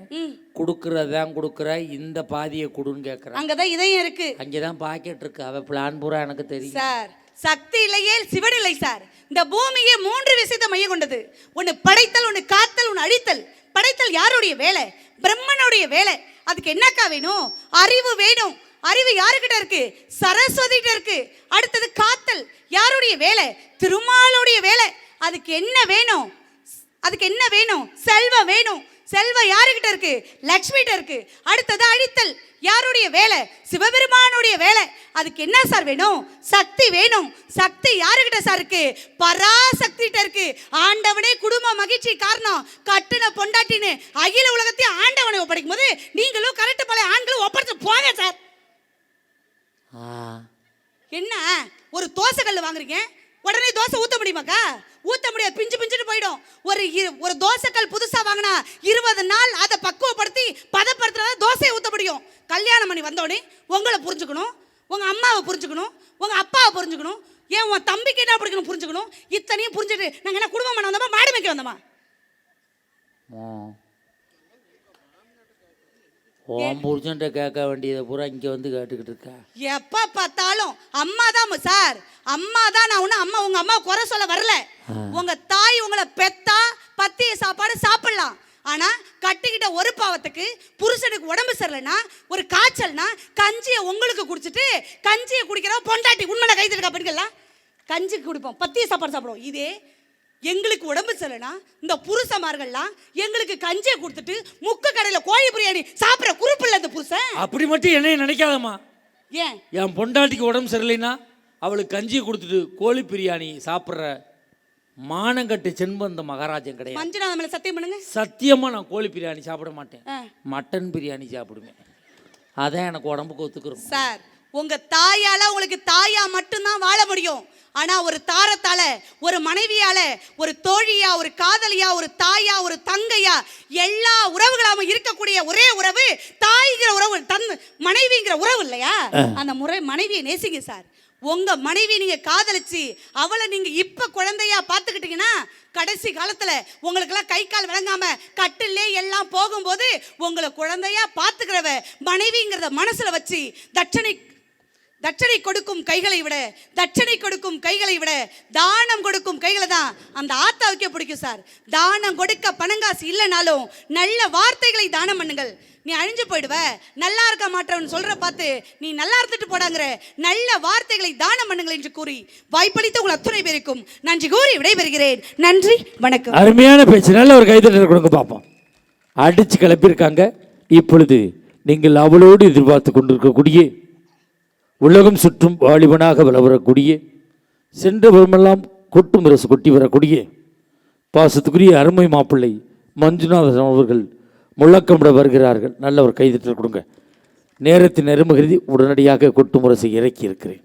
கொடுக்கறதான் கொடுக்குற, இந்த பாதியை கொடுன்னு கேட்குறேன். அங்கதான் இதயம் இருக்கு, அங்கேதான் பாக்கெட் இருக்கு. அவ பிளான் பூரா எனக்கு தெரியும் சார். சக்தி இல்லையே சிவன் இல்லை சார். இந்த பூமியை 3 விஷயத்தை மைய கொண்டது. ஒன்று படைத்தல், ஒன்று காத்தல், ஒன்று அழித்தல். படைத்தல் யாருடைய வேலை? பிரம்மனுடைய வேலை. அதுக்கு என்னக்கா வேணும்? அறிவு வேணும். அறிவு யாருக்கிட்ட இருக்கு? சரஸ்வதிகிட்ட இருக்கு. அடுத்தது காத்தல் யாருடைய வேலை? திருமாலுடைய வேலை. அதுக்கு என்ன வேணும்? அதுக்கு என்ன வேணும்? செல்வம் வேணும். செல்வம் யாருக்கிட்ட இருக்கு? லக்ஷ்மிகிட்ட இருக்கு. அடுத்தது அழித்தல் யாருடைய வேலை? சிவபெருமானுடைய வேலை. அதுக்கு என்ன சார் வேணும்? சக்தி வேணும். சக்தி யாருக்கிட்ட சார் இருக்கு? பராசக்திகிட்ட இருக்கு. ஆண்டவனே குடும்ப மகிழ்ச்சி காரணம், கட்டுன பொண்டாட்டின்னு அகில உலகத்தையும் ஆண்டவனை ஒப்படைக்கும் போது நீங்களும் கரெக்ட் பல ஆண்களும் ஒப்படைச்சு போங்க சார். என்ன ஒரு தோசை கல் வாங்குறீங்க, உடனே தோசை ஊத்த முடியுமாக்கா? ஊத்த முடியாது, பிஞ்சு பிஞ்சுட்டு போயிடும். ஒரு தோசைக்கல் புதுசா வாங்கினா 20 நாள் அதை பக்குவப்படுத்தி பதப்படுத்துறதா தோசையை ஊத்த முடியும். கல்யாணம் பண்ணி வந்தோடனே உங்களை புரிஞ்சுக்கணும், உங்க அம்மாவை புரிஞ்சுக்கணும், உங்க அப்பாவை புரிஞ்சுக்கணும், ஏன் உன் தம்பிக்கு என்ன பிடிக்கணும் புரிஞ்சுக்கணும். இத்தனையும் புரிஞ்சுட்டு நாங்கள் என்ன குடும்பம் பண்ண வந்தோமா, மாடு மேய்க்க வந்தோமா? உன் புருஷன்ட்ட கேட்க வேண்டியதை பூரா இங்கே வந்து கேட்டுக்கிட்டு இருக்கா. எப்போ பார்த்தாலும் அம்மா தான் சார், அம்மா தான். நான் ஒன்றும் அம்மா உங்கள் அம்மா குறை சொல்ல வரல. உங்கள் தாய் உங்களை பெத்தா பத்திய சாப்பாடு சாப்பிடலாம். ஆனால் கட்டிக்கிட்ட ஒரு பாவத்துக்கு புருஷனுக்கு உடம்பு சரியில்லைன்னா, ஒரு காய்ச்சல்னா கஞ்சியை உங்களுக்கு குடிச்சிட்டு கஞ்சியை குடிக்கிறோம் பொண்டாட்டி உண்மையில கை தட்டுக்கா பெண்கள்லாம் கஞ்சி குடிப்போம், பத்திய சாப்பாடு சாப்பிடுவோம். இதே எங்களுக்கு உடம்பு சரியில்லைனா இந்த புருஷமார்கள்லாம் எங்களுக்கு கஞ்சியை கொடுத்துட்டு முக்க கடையில் கோழி பிரியாணி சாப்பிட்ற குறிப்பு இல்லை இந்த புருஷன். அப்படி மட்டும் என்னைய நினைக்காதம்மா. ஏன் என் பொண்டாட்டிக்கு உடம்பு சரியில்லைன்னா அவளுக்கு கஞ்சியை கொடுத்துட்டு கோழி பிரியாணி சாப்பிட்ற மானங்கட்டு செண்பந்த மகாராஜன் கிடையாது. மஞ்சள் மேல சத்தியம் பண்ணுங்க. சத்தியமா நான் கோழி பிரியாணி சாப்பிட மாட்டேன், மட்டன் பிரியாணி சாப்பிடுவேன். அதான் எனக்கு உடம்புக்கு ஒத்துக்கிறோம் சார். உங்க தாயால உங்களுக்கு தாயா மட்டும்தான் வாழ முடியும். ஆனா ஒரு தாரத்தால, ஒரு மனைவியால, ஒரு தோழியா, ஒரு காதலியா, ஒரு தாயா, ஒரு தங்கையா, எல்லா உறவுகளாம இருக்கக்கூடிய ஒரே உறவு தாய்ங்கிற உறவு, மனைவிங்கிற உறவு இல்லையா? அந்த முறை மனைவியை நேசிங்க சார். உங்க மனைவி நீங்க காதலிச்சு அவளை நீங்க இப்ப குழந்தையா பார்த்துக்கிட்டீங்கன்னா, கடைசி காலத்துல உங்களுக்கெல்லாம் கை கால் விளங்காம கட்டிலே எல்லாம் போகும்போது உங்களை குழந்தையா பார்த்துக்கிறவ மனைவிங்கிறத மனசுல வச்சு தட்சணை கொடுக்கும் கைகளை விட, தட்சணை கொடுக்கும் கைகளை விட தானம் கொடுக்கும் கைகளை தான் அந்த ஆத்தாவுக்கே பிடிக்கும் சார். தானம் கொடுக்க பணங்காசு இல்லைனாலும் நல்ல வார்த்தைகளை தானம் பண்ணுங்கள். நீ அழிஞ்சு போயிடுவ, நல்லா இருக்க மாட்டவன் சொல்ற பார்த்து நீ நல்லா இருந்துட்டு போடாங்கிற நல்ல வார்த்தைகளை தானம் பண்ணுங்கள் என்று கூறி வாய்ப்பளித்த உங்கள் அத்துணை பேருக்கும் நன்றி கூறி விடைபெறுகிறேன். நன்றி, வணக்கம். அருமையான பேச்சு, நல்ல ஒரு கைதட்டல் கொடுங்க பார்ப்போம். அடிச்சு கிளப்பியிருக்காங்க. இப்பொழுது நீங்கள் அவளோடு எதிர்பார்த்து கொண்டிருக்கக்கூடிய, உலகம் சுற்றும் வாலிபனாக வளரக்கூடிய, சென்ற வருமெல்லாம் கொட்டு முரசு கொட்டி வரக்கூடிய பாசத்துக்குரிய அருமை மாப்பிள்ளை மஞ்சுநாதன் அவர்கள் முழக்கமிட வருகிறார்கள். நல்ல ஒரு கைதட்டல் கொடுங்க. நேரத்தின் நெருமகருதி உடனடியாக கொட்டு முரசை இறக்கி இருக்கிறேன்.